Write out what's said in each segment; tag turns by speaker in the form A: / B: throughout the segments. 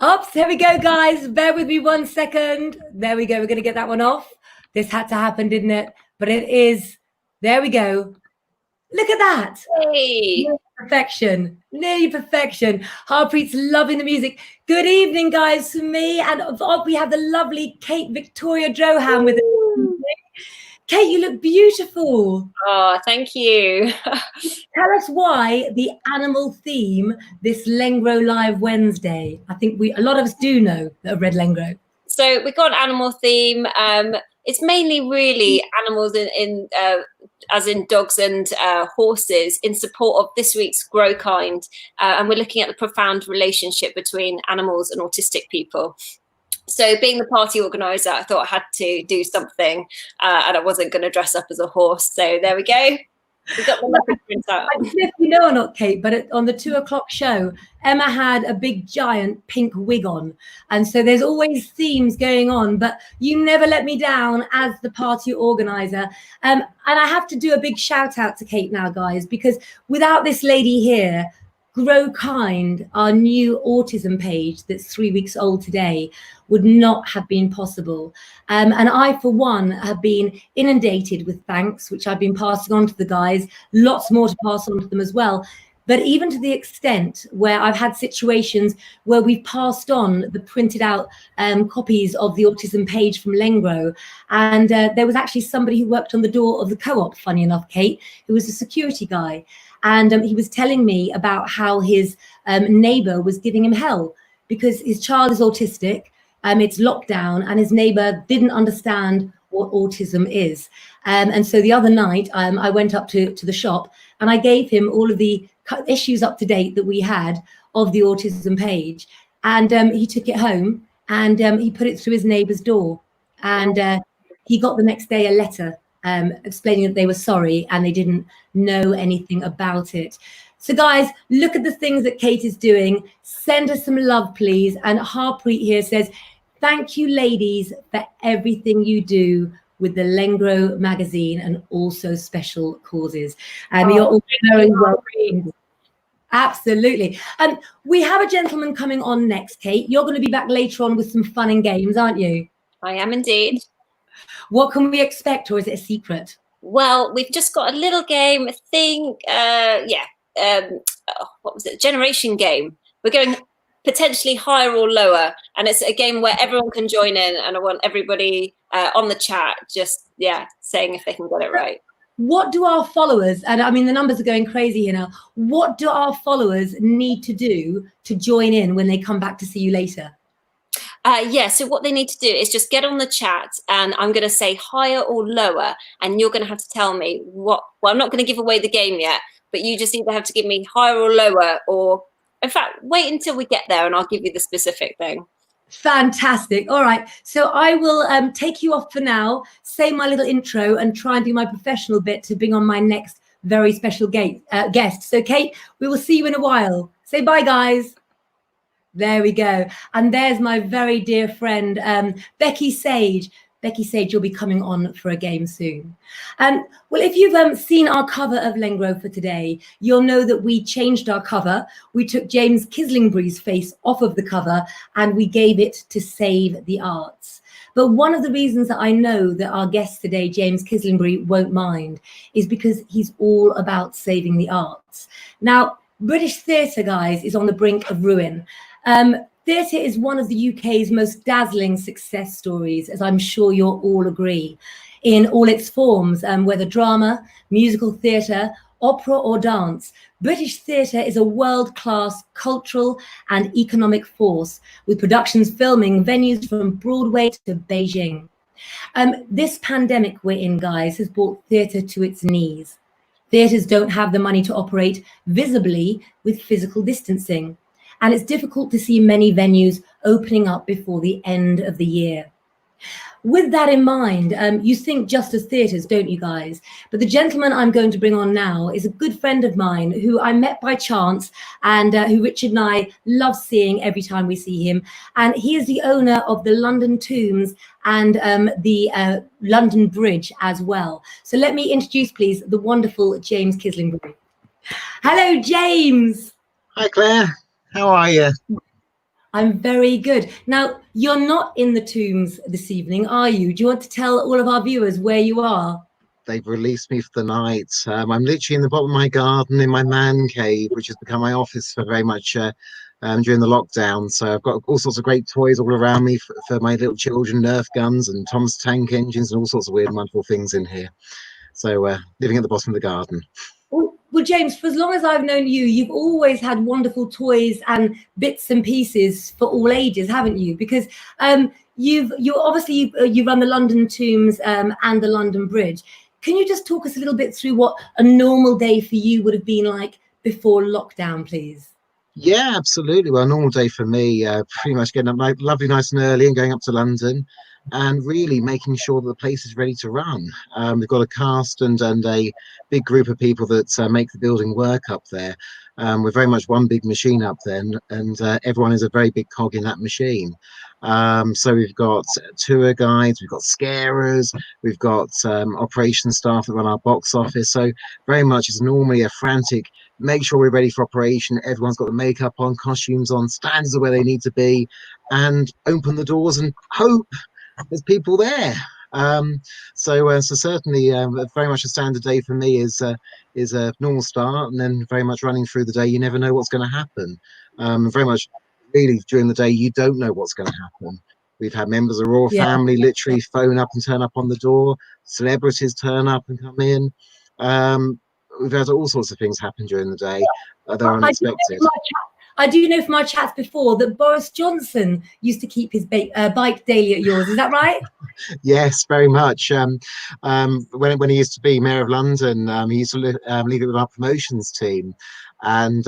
A: Oops, here we go, guys. Bear with me 1 second. There we go. We're going to get that one off. This had to happen, didn't it? But it is. There we go. Look at that.
B: Hey.
A: Perfection. Nearly perfection. Harpreet's loving the music. Good evening, guys, to me. And we have the lovely Kate Victoria Drohan with us. Kate, you look beautiful.
B: Oh, thank you.
A: Tell us why the animal theme this Lengro Live Wednesday. I think a lot of us do know that have read Lengro.
B: So we got an animal theme. It's mainly really animals as in dogs and horses in support of this week's Grow Kind. And we're looking at the profound relationship between animals and autistic people. So being the party organizer, I thought I had to do something and I wasn't going to dress up as a horse. So there we go. We got the leopard print out.
A: I don't know if you know or not, Kate, but on the 2 o'clock show, Emma had a big giant pink wig on. And so there's always themes going on, but you never let me down as the party organizer. And I have to do a big shout out to Kate now, guys, because without this lady here, Grow Kind, our new autism page that's 3 weeks old today, would not have been possible. And I, for one, have been inundated with thanks, which I've been passing on to the guys, lots more to pass on to them as well. But even to the extent where I've had situations where we've passed on the printed out copies of the autism page from Lengro. And there was actually somebody who worked on the door of the co-op, funny enough, Kate, who was a security guy. And he was telling me about how his neighbor was giving him hell because his child is autistic. It's lockdown and his neighbor didn't understand what autism is. And so the other night I went up to the shop and I gave him all of the issues up to date that we had of the autism page. And he took it home and he put it through his neighbor's door. And he got the next day a letter explaining that they were sorry and they didn't know anything about it. So guys, look at the things that Kate is doing. Send us some love, please. And Harpreet here says, thank you, ladies, for everything you do with the Lengro magazine and also special causes. You're all very welcome. Absolutely. And we have a gentleman coming on next, Kate. You're going to be back later on with some fun and games, aren't you?
B: I am indeed.
A: What can we expect, or is it a secret?
B: Well, we've just got a little game, I think, what was it? Generation game. We're going potentially higher or lower, and it's a game where everyone can join in, and I want everybody on the chat just, saying if they can get it right.
A: What do our followers, and I mean, the numbers are going crazy here now, what do our followers need to do to join in when they come back to see you later?
B: So what they need to do is just get on the chat and I'm going to say higher or lower and you're going to have to tell me well, I'm not going to give away the game yet, but you just either have to give me higher or lower, or in fact, wait until we get there and I'll give you the specific thing.
A: Fantastic. All right. So I will take you off for now, say my little intro and try and do my professional bit to bring on my next very special guest. So Kate, we will see you in a while. Say bye, guys. There we go. And there's my very dear friend, Becky Sage. Becky Sage, you'll be coming on for a game soon. Well, if you've seen our cover of Lengro for today, you'll know that we changed our cover. We took James Kislingbury's face off of the cover and we gave it to Save the Arts. But one of the reasons that I know that our guest today, James Kislingbury, won't mind is because he's all about saving the arts. Now, British theatre, guys, is on the brink of ruin. Theatre is one of the UK's most dazzling success stories, as I'm sure you'll all agree, in all its forms, whether drama, musical theatre, opera or dance. British theatre is a world-class cultural and economic force, with productions filming venues from Broadway to Beijing. This pandemic we're in, guys, has brought theatre to its knees. Theatres don't have the money to operate visibly with physical distancing, and it's difficult to see many venues opening up before the end of the year. With that in mind, you think just as theatres, don't you guys? But the gentleman I'm going to bring on now is a good friend of mine who I met by chance and who Richard and I love seeing every time we see him. And he is the owner of the London Tombs and the London Bridge as well. So let me introduce, please, the wonderful James Kislingbury. Hello, James.
C: Hi, Claire. How are you?
A: I'm very good. Now, you're not in the Tombs this evening, are you? Do you want to tell all of our viewers where you are?
C: They've released me for the night. I'm literally in the bottom of my garden in my man cave, which has become my office for very much during the lockdown. So I've got all sorts of great toys all around me for my little children, Nerf guns and Thomas Tank Engines and all sorts of weird and wonderful things in here. So living at the bottom of the garden.
A: Well, James, for as long as I've known you, you've always had wonderful toys and bits and pieces for all ages, haven't you? Because you run the London Tombs and the London Bridge. Can you just talk us a little bit through what a normal day for you would have been like before lockdown, please?
C: Yeah, absolutely. Well, a normal day for me, pretty much getting up lovely, nice and early and going up to London and really making sure that the place is ready to run. We've got a cast and a big group of people that make the building work up there. We're very much one big machine up there, and everyone is a very big cog in that machine. So we've got tour guides, we've got scarers, we've got operation staff that run our box office. So very much it's normally a frantic, make sure we're ready for operation. Everyone's got the makeup on, costumes on, stands are where they need to be, and open the doors and hope there's people there. So certainly very much a standard day for me is a normal start, and then very much running through the day. You never know what's going to happen. Very much really during the day you don't know what's going to happen. We've had members of the royal family literally phone up and turn up on the door, celebrities turn up and come in. We've had all sorts of things happen during the day that are unexpected.
A: I do know from our chats before that Boris Johnson used to keep his bike daily at yours. Is that right?
C: Yes, very much. When he used to be Mayor of London, he used to leave it with our promotions team. And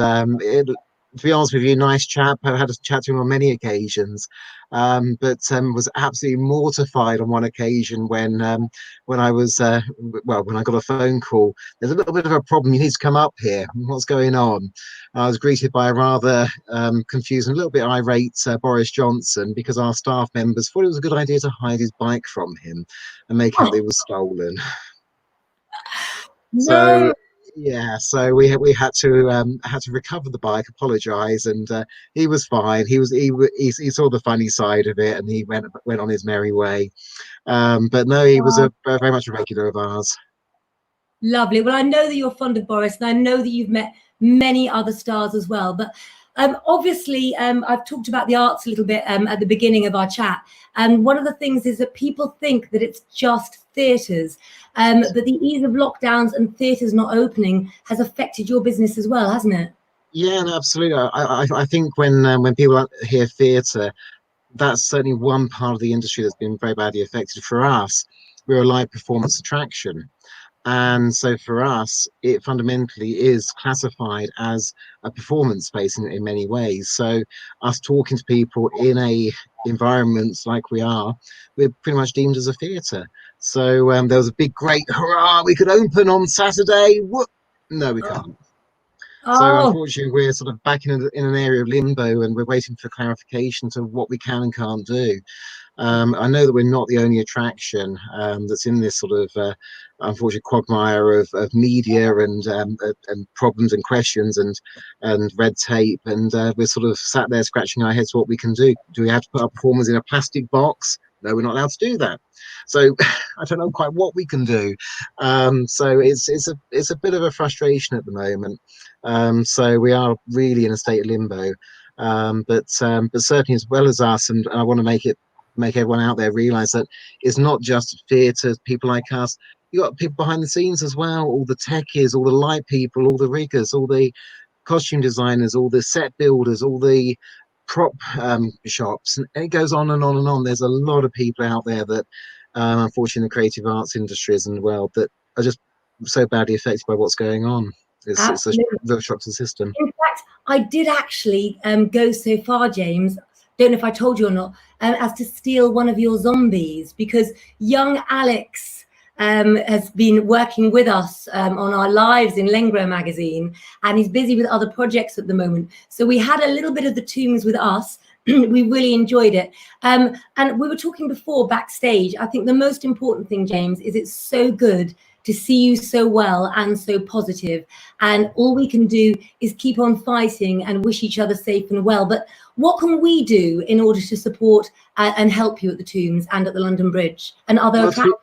C: to be honest with you, nice chap. I had a chat to him on many occasions, but was absolutely mortified on one occasion when I was when I got a phone call. There's a little bit of a problem. You need to come up here. What's going on? I was greeted by a rather confused and a little bit irate Boris Johnson because our staff members thought it was a good idea to hide his bike from him and make out it was stolen.
A: No.
C: So yeah, so we had to recover the bike, apologise, and he was fine. He saw the funny side of it, and he went on his merry way. But no, he was very much a regular of ours.
A: Lovely. Well, I know that you're fond of Boris, and I know that you've met many other stars as well. But obviously, I've talked about the arts a little bit at the beginning of our chat. And one of the things is that people think that it's just theatres, but the ease of lockdowns and theatres not opening has affected your business as well, hasn't it?
C: Yeah, no, absolutely. I think when people hear theatre, that's certainly one part of the industry that's been very badly affected. For us, we're a live performance attraction. And so for us, it fundamentally is classified as a performance space in many ways. So us talking to people in a environments like we are, we're pretty much deemed as a theatre. So there was a big, great hurrah, we could open on Saturday. What? No, we can't. So unfortunately, we're sort of back in an area of limbo, and we're waiting for clarification to what we can and can't do. I know that we're not the only attraction that's in this sort of unfortunate quagmire of media and problems and questions and red tape, and we're sort of sat there scratching our heads what we can do. Do we have to put our performers in a plastic box? no, we're not allowed to do that. So I don't know quite what we can do. So it's a bit of a frustration at the moment. So we are really in a state of limbo. But certainly, as well as us, and I want to make everyone out there realize that it's not just theatre people like us. You got people behind the scenes as well, all the techies, all the light people, all the riggers, all the costume designers, all the set builders, all the prop shops, and it goes on and on and on. There's a lot of people out there that, unfortunately, in the creative arts industries and world that are just so badly affected by what's going on. It's a real shock to the system.
A: In fact, I did actually go so far, James, don't know if I told you or not, as to steal one of your zombies, because young Alex has been working with us on our lives in Lengro magazine, and he's busy with other projects at the moment. So we had a little bit of the tombs with us. We really enjoyed it. And we were talking before backstage. I think the most important thing, James, is it's so good to see you so well and so positive. And all we can do is keep on fighting and wish each other safe and well. But what can we do in order to support and help you at the tombs and at the London Bridge and other attractions?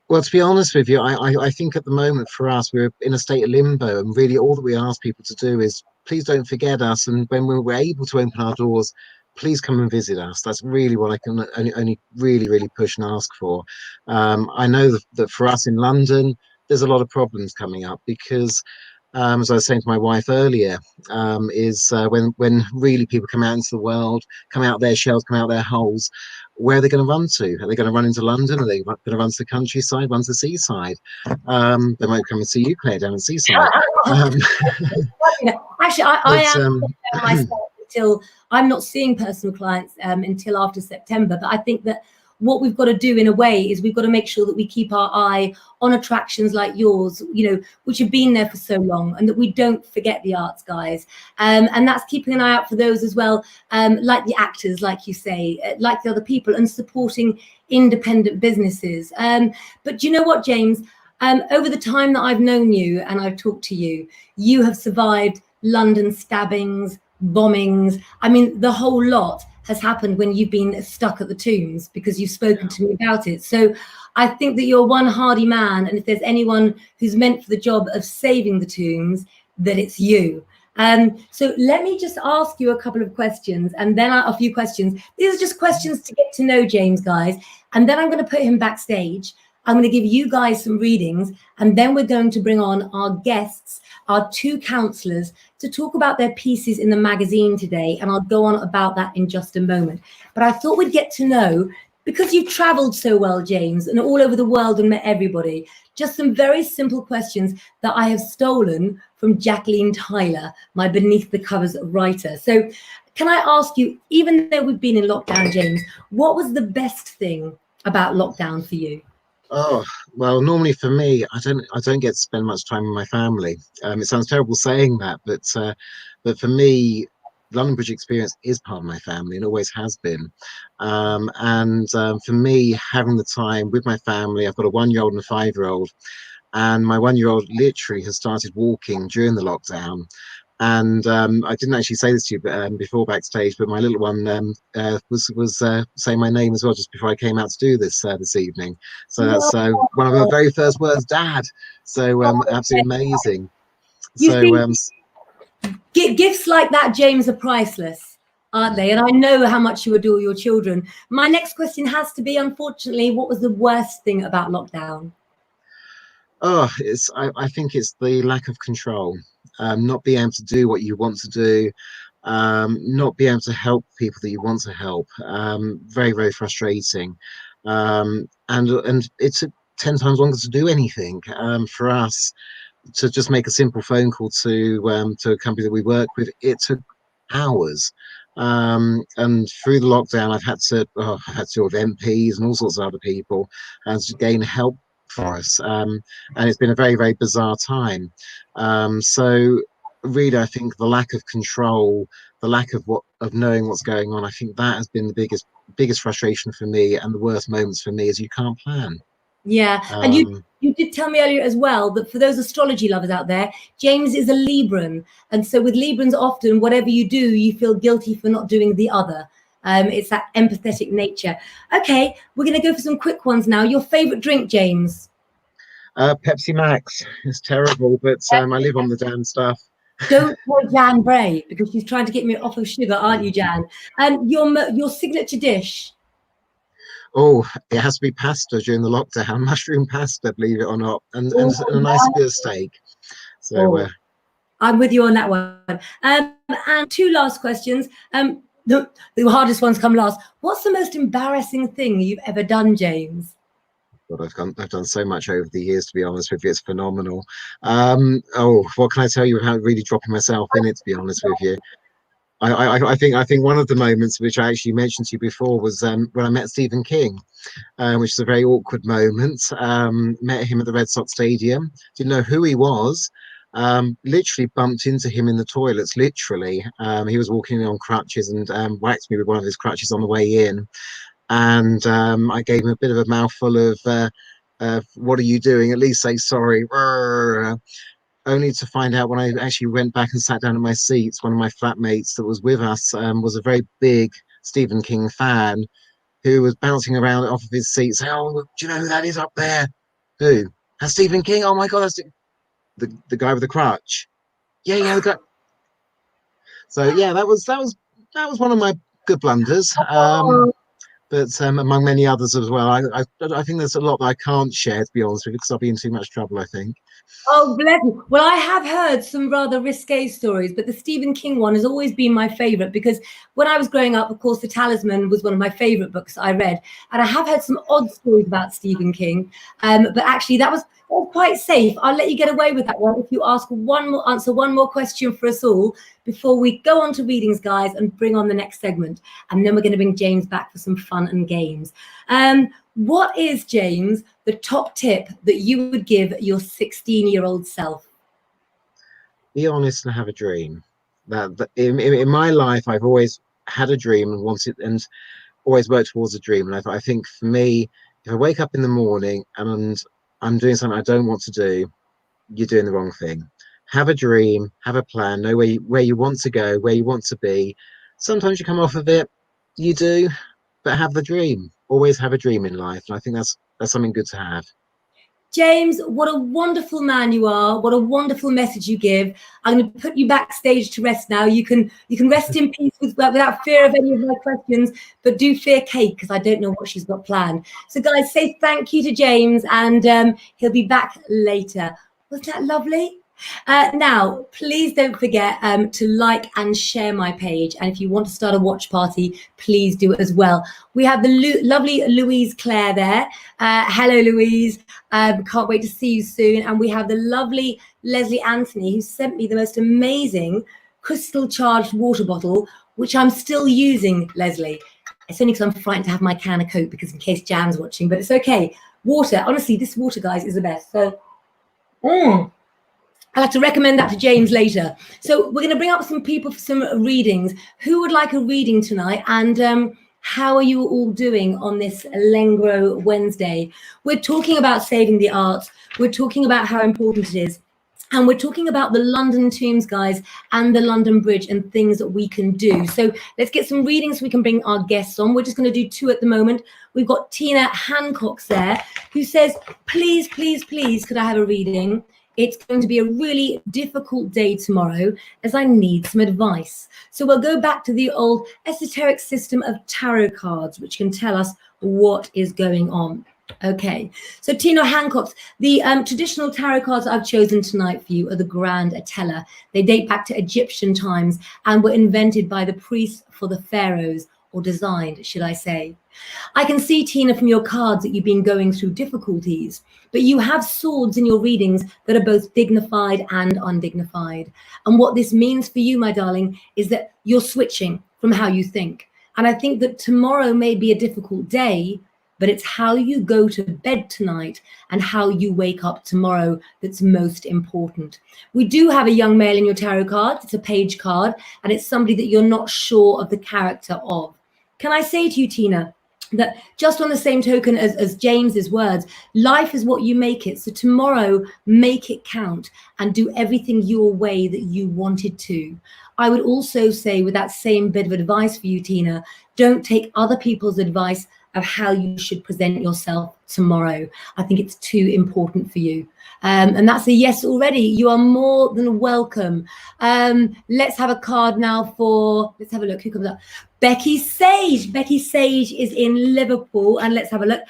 C: Well, to be honest with you, I think at the moment for us, we're in a state of limbo, and really all that we ask people to do is please don't forget us. And when we're able to open our doors, please come and visit us. That's really what I can only really push and ask for. I know that for us in London, there's a lot of problems coming up because, as I was saying to my wife earlier, when really people come out into the world, come out their shells, come out their holes, where are they going to run to? Are they going to run into London? Are they going to run to the countryside, run to the seaside? They might come and see you, Claire, down the seaside.
A: Actually, I am myself until I'm not seeing personal clients until after September. But I think that what we've got to do in a way is we've got to make sure that we keep our eye on attractions like yours, you know, which have been there for so long, and that we don't forget the arts guys. And that's keeping an eye out for those as well, like the actors, like you say, like the other people, and supporting independent businesses. But do you know what, James? Over the time that I've known you and I've talked to you, you have survived London stabbings, bombings. I mean, the whole lot has happened when you've been stuck at the tombs, because you've spoken to me about it. So I think that you're one hardy man, and if there's anyone who's meant for the job of saving the tombs, that it's you. So let me just ask you a couple of questions, and then a few questions. These are just questions to get to know James, guys, and then I'm going to put him backstage. I'm going to give you guys some readings, and then we're going to bring on our guests, our two counsellors, to talk about their pieces in the magazine today, and I'll go on about that in just a moment. But I thought we'd get to know, because you've travelled so well, James, and all over the world and met everybody, just some very simple questions that I have stolen from Jacqueline Tyler, my Beneath the Covers writer. So can I ask you, even though we've been in lockdown, James, what was the best thing about lockdown for you?
C: Oh, well, normally for me, I don't get to spend much time with my family. It sounds terrible saying that, but for me, London Bridge experience is part of my family and always has been. For me, having the time with my family, I've got a 1-year-old and a 5-year-old, and my 1-year-old literally has started walking during the lockdown. And I didn't actually say this to you before backstage, but my little one was saying my name as well just before I came out to do this evening. So that's one of her very first words, Dad. So absolutely amazing. So
A: gifts like that, James, are priceless, aren't they? And I know how much you adore your children. My next question has to be, unfortunately, what was the worst thing about lockdown?
C: Oh, I think it's the lack of control. Not being able to do what you want to do, not being able to help people that you want to help. Very frustrating. And it took 10 times longer to do anything. For us to just make a simple phone call to a company that we work with, it took hours. And through the lockdown, I've had to deal with MPs and all sorts of other people and to gain help for us, and it's been a very bizarre time. So really, I think the lack of control, the lack of knowing what's going on, I think that has been the biggest frustration for me, and the worst moments for me is you can't plan.
A: Yeah, and you did tell me earlier as well that for those astrology lovers out there, James is a Libran, and so with Librans often, whatever you do, you feel guilty for not doing the other. It's that empathetic nature. Okay, we're going to go for some quick ones now. Your favorite drink, James?
C: Pepsi Max. It's terrible, but I live on the damn stuff.
A: Don't tell Jan Bray, because she's trying to get me off of sugar, aren't you, Jan? And your signature dish?
C: Oh, it has to be pasta during the lockdown. Mushroom pasta, believe it or not, and a nice bit of steak. So
A: I'm with you on that one. And two last questions. The hardest ones come last. What's the most embarrassing thing you've ever done, James?
C: God, I've done so much over the years, to be honest with you. It's phenomenal. What can I tell you without really dropping myself in it, to be honest with you? I think one of the moments which I actually mentioned to you before was when I met Stephen King, which is a very awkward moment. Met him at the Red Sox Stadium. Didn't know who he was. Literally bumped into him in the toilets. Literally, he was walking on crutches and whacked me with one of his crutches on the way in. And I gave him a bit of a mouthful of "What are you doing? At least say sorry." Only to find out when I actually went back and sat down at my seats, one of my flatmates that was with us was a very big Stephen King fan who was bouncing around off of his seat saying, "Oh, do you know who that is up there? Who? That's Stephen King. Oh my God, that's the guy with the crutch." Yeah, the guy. So yeah, that was one of my good blunders. But among many others as well. I think there's a lot that I can't share, to be honest with you, because I'll be in too much trouble, I think.
A: Oh, bless you. Well, I have heard some rather risque stories, but the Stephen King one has always been my favorite, because when I was growing up, of course, The Talisman was one of my favorite books I read. And I have heard some odd stories about Stephen King. But actually, that was quite safe. I'll let you get away with that one if you answer one more question for us all before we go on to readings, guys, and bring on the next segment. And then we're going to bring James back for some fun and games. What is, James, the top tip that you would give your 16-year-old self?
C: Be honest and have a dream. That in my life, I've always had a dream and wanted and always worked towards a dream. And I think for me, if I wake up in the morning and I'm doing something I don't want to do, you're doing the wrong thing. Have a dream, have a plan, know where you want to go, where you want to be. Sometimes you come off of it, you do, but have the dream. Always have a dream in life, and I think that's something good to have.
A: James, what a wonderful man you are. What a wonderful message you give. I'm going to put you backstage to rest now. You can rest in peace without fear of any of my questions, but do fear Kate, because I don't know what she's got planned. So guys, say thank you to James, and he'll be back later. Wasn't that lovely? Now, please don't forget to like and share my page. And if you want to start a watch party, please do it as well. We have the lovely Louise Clare there. Hello, Louise. Can't wait to see you soon. And we have the lovely Leslie Anthony, who sent me the most amazing crystal charged water bottle, which I'm still using, Leslie. It's only because I'm frightened to have my can of Coke, because in case Jan's watching, but it's okay. Water, honestly, this water, guys, is the best. So, I'll have to recommend that to James later. So we're going to bring up some people for some readings. Who would like a reading tonight? And how are you all doing on this Lengro Wednesday? We're talking about saving the arts. We're talking about how important it is. And we're talking about the London tombs, guys, and the London Bridge and things that we can do. So let's get some readings so we can bring our guests on. We're just going to do two at the moment. We've got Tina Hancock's there, who says, please, please, please, could I have a reading? It's going to be a really difficult day tomorrow, as I need some advice. So we'll go back to the old esoteric system of tarot cards, which can tell us what is going on. Okay, so Tina Hancock's, the traditional tarot cards I've chosen tonight for you are the Grand Atella. They date back to Egyptian times and were invented by the priests for the pharaohs, or designed, should I say. I can see, Tina, from your cards that you've been going through difficulties, but you have swords in your readings that are both dignified and undignified. And what this means for you, my darling, is that you're switching from how you think. And I think that tomorrow may be a difficult day, but it's how you go to bed tonight and how you wake up tomorrow that's most important. We do have a young male in your tarot cards. It's a page card, and it's somebody that you're not sure of the character of. Can I say to you, Tina, that just on the same token as James's words, life is what you make it. So tomorrow, make it count and do everything your way that you wanted to. I would also say, with that same bit of advice for you, Tina, don't take other people's advice of how you should present yourself tomorrow. I think it's too important for you. And that's a yes already. You are more than welcome. Let's have a card now for, let's have a look who comes up. Becky Sage. Becky Sage is in Liverpool, and let's have a look.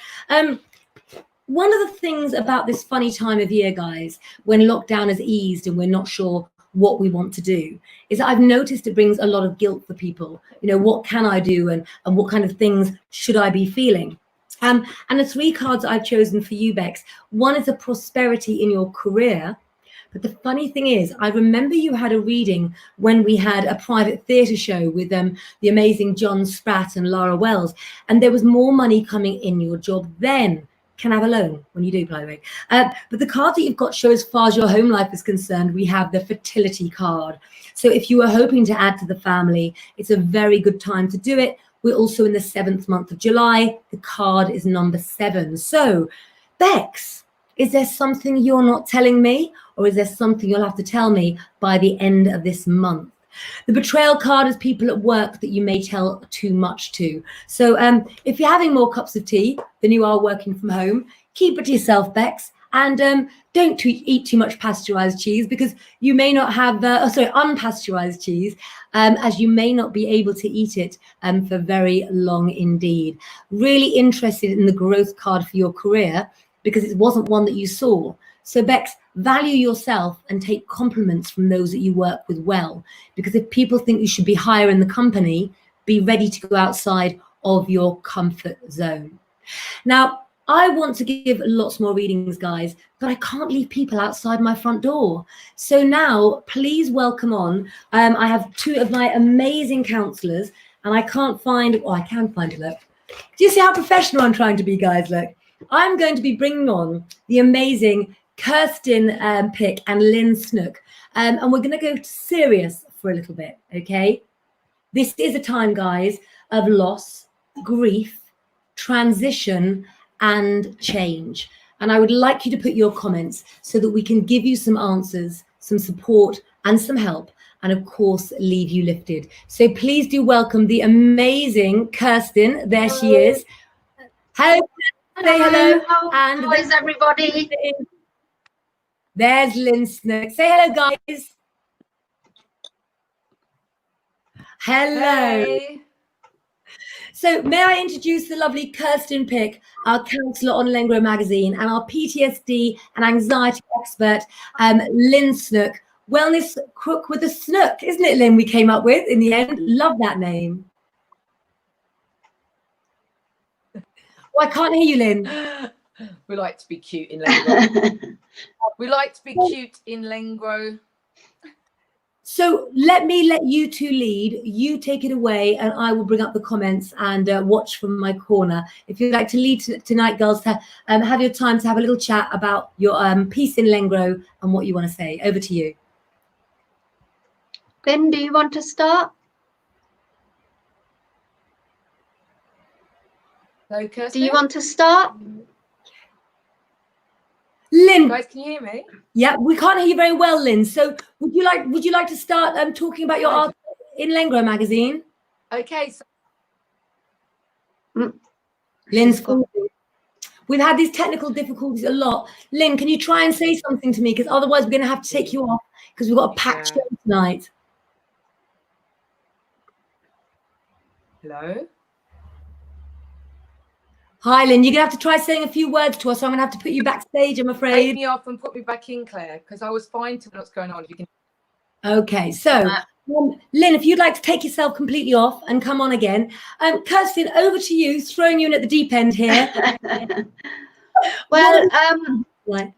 A: One of the things about this funny time of year, guys, when lockdown has eased and we're not sure what we want to do, is that I've noticed it brings a lot of guilt for people. You know, what can I do, and what kind of things should I be feeling? And the 3 cards I've chosen for you, Bex, one is a prosperity in your career. But the funny thing is, I remember you had a reading when we had a private theatre show with the amazing John Spratt and Lara Wells, and there was more money coming in your job then. Can have a loan when you do, by the way. But the card that you've got show, as far as your home life is concerned, we have the fertility card. So if you are hoping to add to the family, it's a very good time to do it. We're also in the 7th month of July. The card is number 7. So, Bex, is there something you're not telling me, or is there something you'll have to tell me by the end of this month? The betrayal card is people at work that you may tell too much to. So if you're having more cups of tea than you are working from home, keep it to yourself, Bex. And don't eat too much pasteurized cheese, because you may not have, unpasteurized cheese, as you may not be able to eat it for very long indeed. Really interested in the growth card for your career, because it wasn't one that you saw. So Bex, value yourself and take compliments from those that you work with well. Because if people think you should be higher in the company, be ready to go outside of your comfort zone. Now, I want to give lots more readings, guys, but I can't leave people outside my front door. So now, please welcome on. I have 2 of my amazing counsellors, and I can't find, I can find it, look. Do you see how professional I'm trying to be, guys? Look, I'm going to be bringing on the amazing Kirsten Pick and Lynn Snook, and we're going to go serious for a little bit, okay? This is a time, guys, of loss, grief, transition, and change. And I would like you to put your comments so that we can give you some answers, some support, and some help, and of course, leave you lifted. So please do welcome the amazing Kirsten. There she is. Hello. Say hello.
D: How is everybody?
A: There's Lynn Snook. Say hello, guys. Hello.
E: Hey.
A: So may I introduce the lovely Kirsten Pick, our counsellor on Lengro magazine, and our PTSD and anxiety expert, Lynn Snook, wellness cook with a snook, isn't it, Lynn, we came up with in the end? Love that name. Oh, I can't hear you, Lynn.
E: We like to be cute in Lengro. We like to be cute in Lengro.
A: So let me let you 2 lead. You take it away, and I will bring up the comments and watch from my corner. If you'd like to lead tonight, girls, to have your time to have a little chat about your piece in Lengro and what you want to say. Over to you.
D: Lynn, do you want to start?
E: Hello, Kirsten.
D: Do you want to start?
A: Lynn.
E: Guys, can you hear me?
A: Yeah, we can't hear you very well, Lynn. So would you like to start talking about your art in Lengro magazine?
E: Okay. So
A: Lynn's we've had these technical difficulties a lot. Lynn, can you try and say something to me? Because otherwise we're going to have to take you off, because we've got a packed show tonight.
E: hello.
A: Hi, Lynn. You're going to have to try saying a few words to us, so I'm going to have to put you backstage, I'm
E: Take
A: afraid.
E: me off and put me back in, Claire, because I was fine to know what's going on. If you can.
A: Okay, so Lynn, if you'd like to take yourself completely off and come on again. Kirsten, over to you, throwing you in at the deep end here.
D: Well,
A: Right.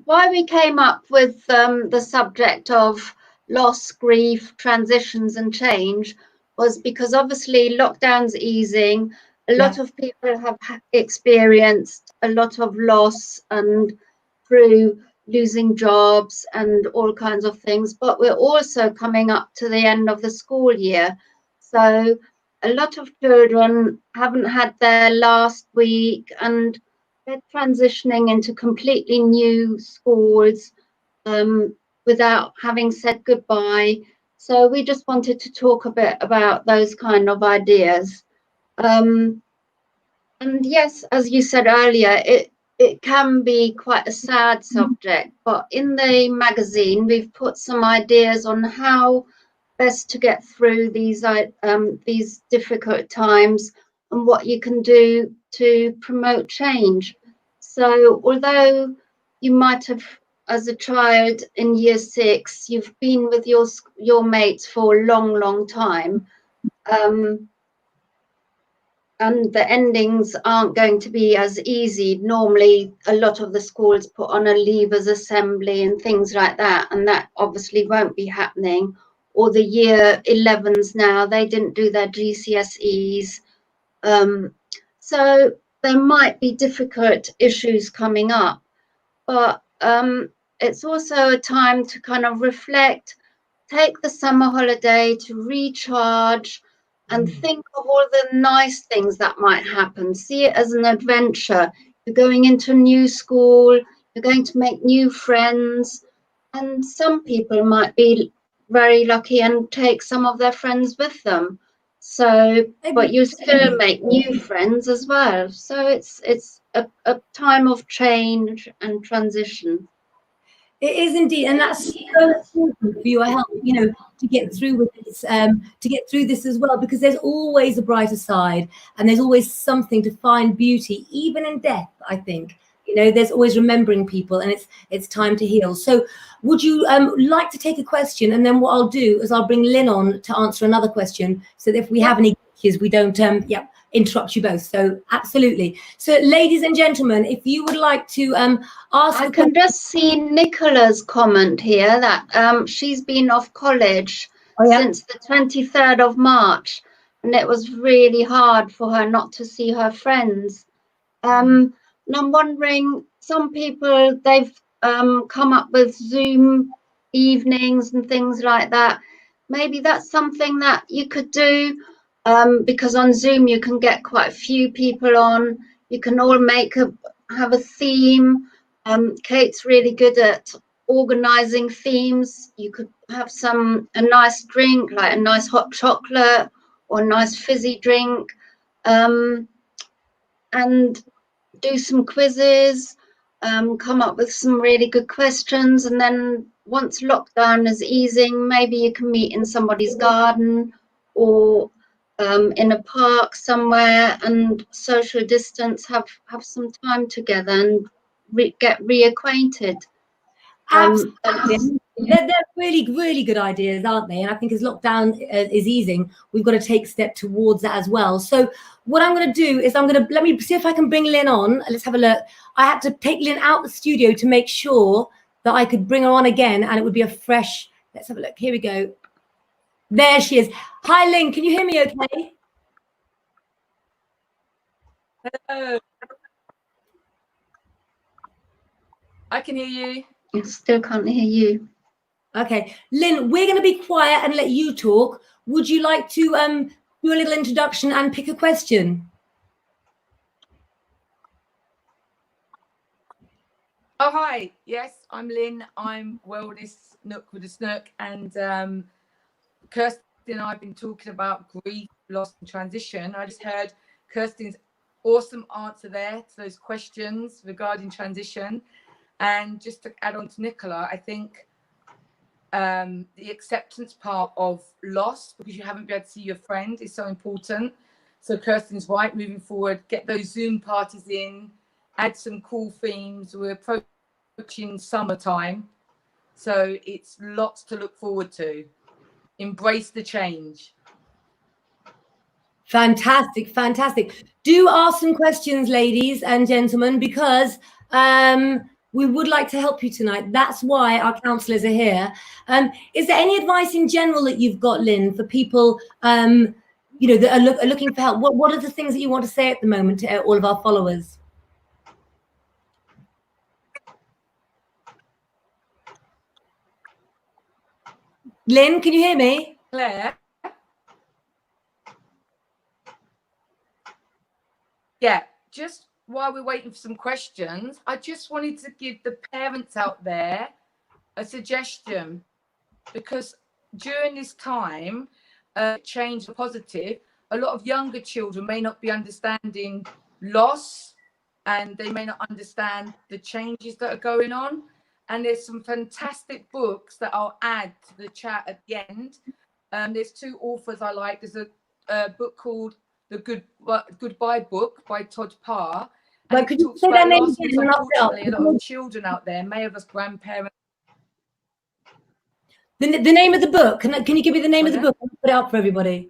D: why we came up with the subject of loss, grief, transitions and change was because obviously lockdown's easing. A lot of people have experienced a lot of loss and through losing jobs and all kinds of things, but we're also coming up to the end of the school year. So a lot of children haven't had their last week and they're transitioning into completely new schools. without having said goodbye. So we just wanted to talk a bit about those kind of ideas. And yes, as you said earlier, it can be quite a sad subject, but in the magazine we've put some ideas on how best to get through these difficult times and what you can do to promote change. So although you might have, as a child in year 6, you've been with your mates for a long time, and the endings aren't going to be as easy. Normally, a lot of the schools put on a leavers assembly and things like that, and that obviously won't be happening. Or the year 11s now, they didn't do their GCSEs. So there might be difficult issues coming up, but it's also a time to kind of reflect, take the summer holiday to recharge, and think of all the nice things that might happen. See it as an adventure. You're going into a new school, you're going to make new friends, and some people might be very lucky and take some of their friends with them. So, but you still make new friends as well. So it's a time of change and transition.
A: It is indeed, and that's so important for your health, you know, to get through with this, as well, because there's always a brighter side, and there's always something to find beauty, even in death. I think, you know, there's always remembering people, and it's time to heal. So, would you like to take a question, and then what I'll do is I'll bring Lynn on to answer another question, so that if we have any issues, we don't interrupt you both. So absolutely. So ladies and gentlemen, if you would like to ask,
D: I can just see Nicola's comment here that she's been off college since the 23rd of March, and it was really hard for her not to see her friends. And I'm wondering, some people, they've come up with Zoom evenings and things like that. Maybe that's something that you could do, because on Zoom you can get quite a few people on. You can all have a theme. Kate's really good at organizing themes. You could have a nice drink, like a nice hot chocolate or a nice fizzy drink, and do some quizzes, come up with some really good questions, and then once lockdown is easing, maybe you can meet in somebody's garden or in a park somewhere and social distance, have some time together and get reacquainted.
A: Absolutely. They're really, really good ideas, aren't they? And I think as lockdown is easing, we've got to take a step towards that as well. So what I'm going to do is let me see if I can bring Lynn on. Let's have a look. I had to take Lynn out the studio to make sure that I could bring her on again, and it would be a fresh. Let's have a look. Here we go. There she is. Hi, Lynn. Can you hear me okay?
E: Hello. I can hear you.
D: I still can't hear you.
A: Okay, Lynn, we're going to be quiet and let you talk. Would you like to do a little introduction and pick a question?
E: Oh, hi. Yes, I'm Lynn. I'm Wellness Nook with a Snook, and Kirsty and I have been talking about grief, loss, and transition. I just heard Kirsty's awesome answer there to those questions regarding transition. And just to add on to Nicola, I think the acceptance part of loss, because you haven't been able to see your friend, is so important. So Kirsten's right, moving forward, get those Zoom parties in, add some cool themes. We're approaching summertime, so it's lots to look forward to. Embrace the change.
A: Fantastic, fantastic. Do ask some questions, ladies and gentlemen, because we would like to help you tonight. That's why our counsellors are here. Is there any advice in general that you've got, Lynn, for people that are looking for help? What are the things that you want to say at the moment to all of our followers? Lynn, can you hear me?
E: Claire? Yeah, just while we're waiting for some questions, I just wanted to give the parents out there a suggestion, because during this time, change the positive, a lot of younger children may not be understanding loss, and they may not understand the changes that are going on. And there's some fantastic books that I'll add to the chat at the end. There's two authors I like. There's a book called The Goodbye Book by Todd Parr. And
A: But could
E: it
A: you
E: talks
A: say
E: about
A: that name
E: loss,
A: again?
E: because unfortunately, a lot of children out there may have us grandparents.
A: The name of the book. Can you give me the name of the book? I'll put it up for everybody.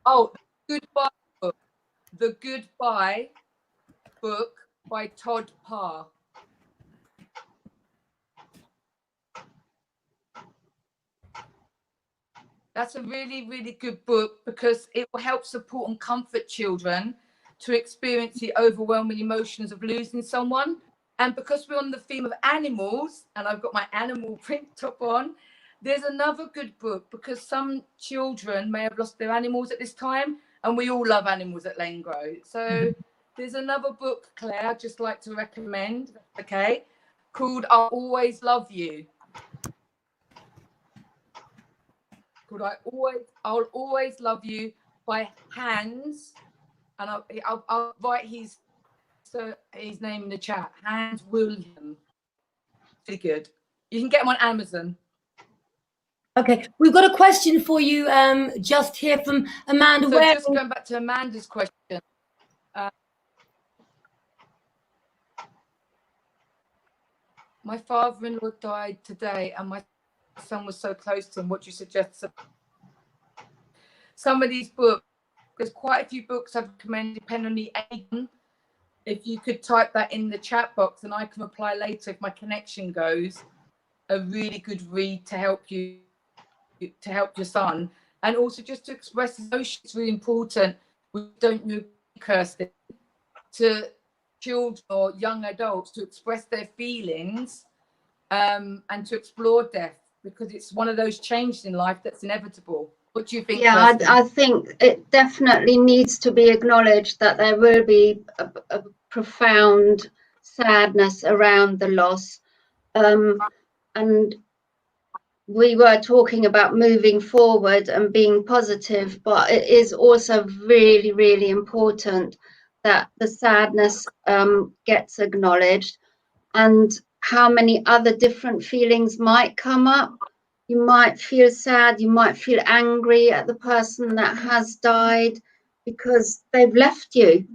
E: Oh, The Goodbye Book. The Goodbye Book by Todd Parr. That's a really, really good book, because it will help support and comfort children to experience the overwhelming emotions of losing someone. And because we're on the theme of animals, and I've got my animal print top on, there's another good book, because some children may have lost their animals at this time, and we all love animals at Lengro. So there's another book, Claire, I'd just like to recommend, okay, called I'll Always Love You. Called I'll Always Love You by Hans, and I'll write his name in the chat. Hans William. Pretty good. You can get them on Amazon.
A: Okay, we've got a question for you just here from Amanda.
E: So just going back to Amanda's question. My father-in-law died today, and my son was so close to him. What do you suggest? Some of these books, there's quite a few books I've recommended depending on the age. If you could type that in the chat box, and I can reply later if my connection goes. A really good read to help you, to help your son, and also just to express emotions. It's really important. We don't know, Kirsty, to children or young adults to express their feelings and to explore death, because it's one of those changes in life that's inevitable. What do you think?
D: Yeah, I think it definitely needs to be acknowledged that there will be a profound sadness around the loss. And we were talking about moving forward and being positive, but it is also really, really important that the sadness gets acknowledged, and how many other different feelings might come up. You might feel sad, you might feel angry at the person that has died because they've left you,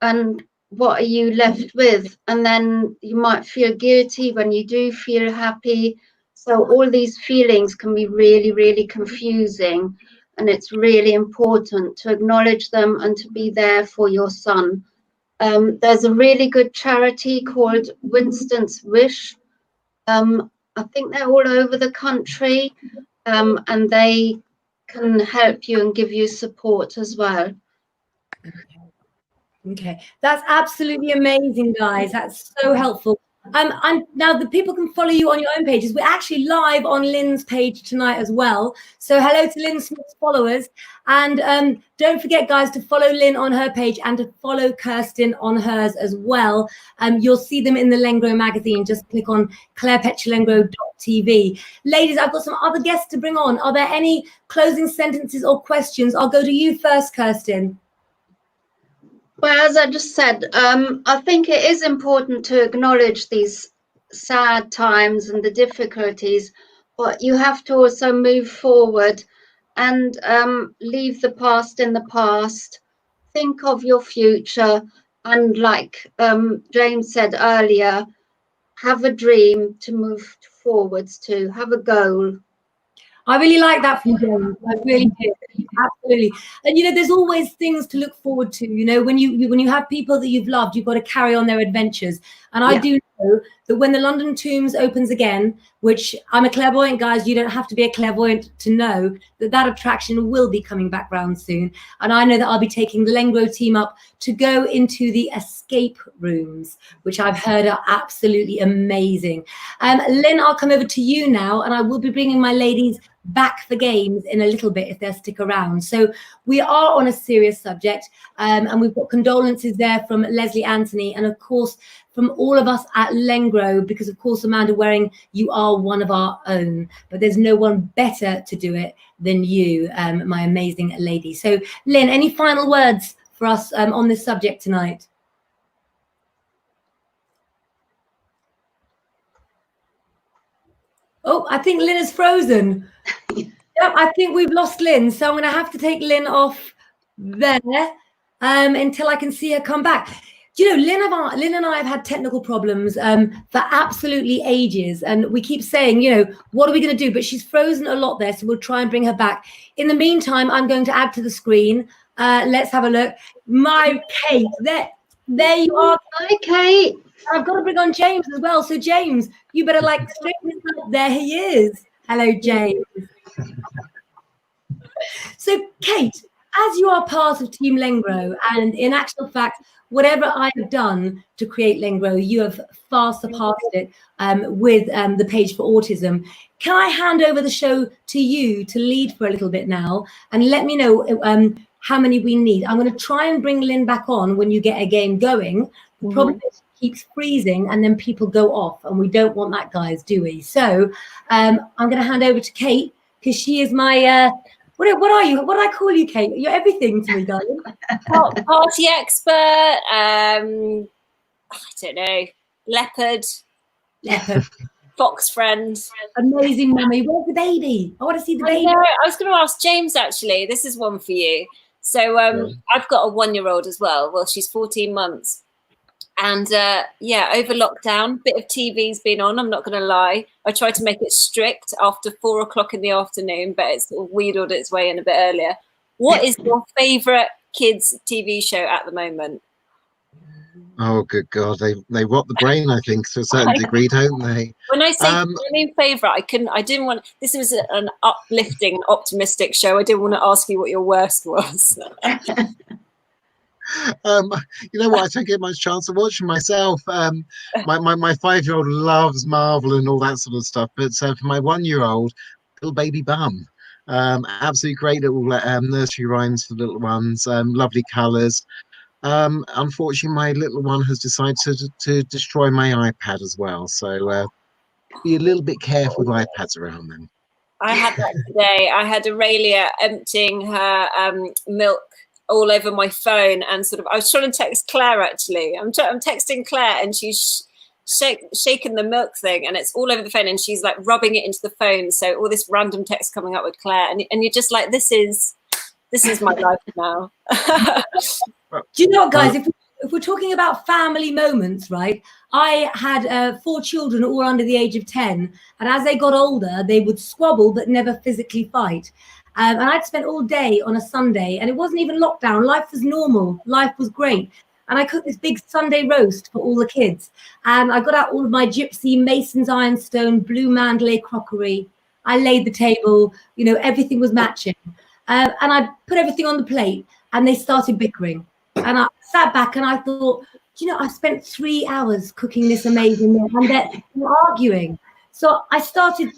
D: and what are you left with? And then you might feel guilty when you do feel happy. So all these feelings can be really, really confusing, and it's really important to acknowledge them and to be there for your son. There's a really good charity called Winston's Wish. I think they're all over the country, and they can help you and give you support as well.
A: Okay, that's absolutely amazing, guys. That's so helpful. And now the people can follow you on your own pages. We're actually live on Lynn's page tonight as well. So hello to Lynn Smith's followers. And don't forget, guys, to follow Lynn on her page and to follow Kirsten on hers as well. You'll see them in the Lengro magazine. Just click on clairepetulengro.tv. Ladies, I've got some other guests to bring on. Are there any closing sentences or questions? I'll go to you first, Kirsten.
D: Well, as I just said, I think it is important to acknowledge these sad times and the difficulties, but you have to also move forward and leave the past in the past. Think of your future, and like James said earlier, have a dream to move forwards to, have a goal.
A: I really like that from James. I really do. Absolutely. And you know, there's always things to look forward to. You know, when you have people that you've loved, you've got to carry on their adventures. And I do know that when the London Tombs opens again, which I'm a clairvoyant, guys, you don't have to be a clairvoyant to know that attraction will be coming back round soon. And I know that I'll be taking the Lengro team up to go into the escape rooms, which I've heard are absolutely amazing. Lynn, I'll come over to you now, and I will be bringing my ladies back the games in a little bit if they'll stick around. So we are on a serious subject, and we've got condolences there from Leslie Anthony, and of course from all of us at Lengro, because of course, Amanda Waring, you are one of our own, but there's no one better to do it than you, my amazing lady. So Lynn, any final words for us on this subject tonight? Oh, I think Lynn is frozen. Yep, I think we've lost Lynn, so I'm going to have to take Lynn off there until I can see her come back. Do you know, Lynn and I have had technical problems for absolutely ages, and we keep saying, you know, what are we going to do? But she's frozen a lot there, so we'll try and bring her back. In the meantime, I'm going to add to the screen. Let's have a look. My Kate, there you are.
D: Hi, Kate.
A: I've got to bring on James as well. So James, you better like straighten this up. There he is. Hello, James. So Kate, as you are part of Team Lengro, and in actual fact, whatever I have done to create Lengro, you have far surpassed it with the page for autism. Can I hand over the show to you to lead for a little bit now, and let me know how many we need? I'm going to try and bring Lynn back on when you get a game going. The problem is it keeps freezing and then people go off, and we don't want that, guys, do we? So I'm going to hand over to Kate, because she is my what are you? What do I call you, Kate? You're everything to me, darling.
B: Party expert. I don't know. Leopard. Fox friend.
A: Amazing mummy. Where's the baby? I want to see the baby.
B: I was going to ask James, actually. This is one for you. So I've got a 1-year-old as well. Well, she's 14 months. And yeah, over lockdown, bit of TV's been on, I'm not going to lie. I tried to make it strict after 4 o'clock in the afternoon, but it's sort of wheedled its way in a bit earlier. What is your favourite kids' TV show at the moment?
C: Oh, good God. They rot the brain, I think, to a certain degree, don't they?
B: When I say favourite, I didn't want, this was an uplifting, optimistic show. I didn't want to ask you what your worst was.
C: You know what? I don't get much chance of watching myself. My 5-year-old loves Marvel and all that sort of stuff, but for my 1-year-old, little baby bum, absolutely great little nursery rhymes for little ones, lovely colours. Unfortunately, my little one has decided to destroy my iPad as well, so be a little bit careful with iPads around them.
B: I had that today. I had Aurelia emptying her milk all over my phone, and sort of I was trying to text Claire, actually. I'm texting Claire, and she's shaking the milk thing, and it's all over the phone, and she's like rubbing it into the phone, so all this random text coming up with Claire, and you're just like, this is my life now.
A: Do you know what, guys, if we're talking about family moments, right, I had 4 children all under the age of 10, and as they got older they would squabble but never physically fight. And I'd spent all day on a Sunday, and it wasn't even lockdown. Life was normal. Life was great. And I cooked this big Sunday roast for all the kids. And I got out all of my gypsy, Mason's ironstone, blue Mandalay crockery. I laid the table, you know, everything was matching. And I put everything on the plate, and they started bickering. And I sat back and I thought, you know, I spent 3 hours cooking this amazing meal, and they're arguing. So I started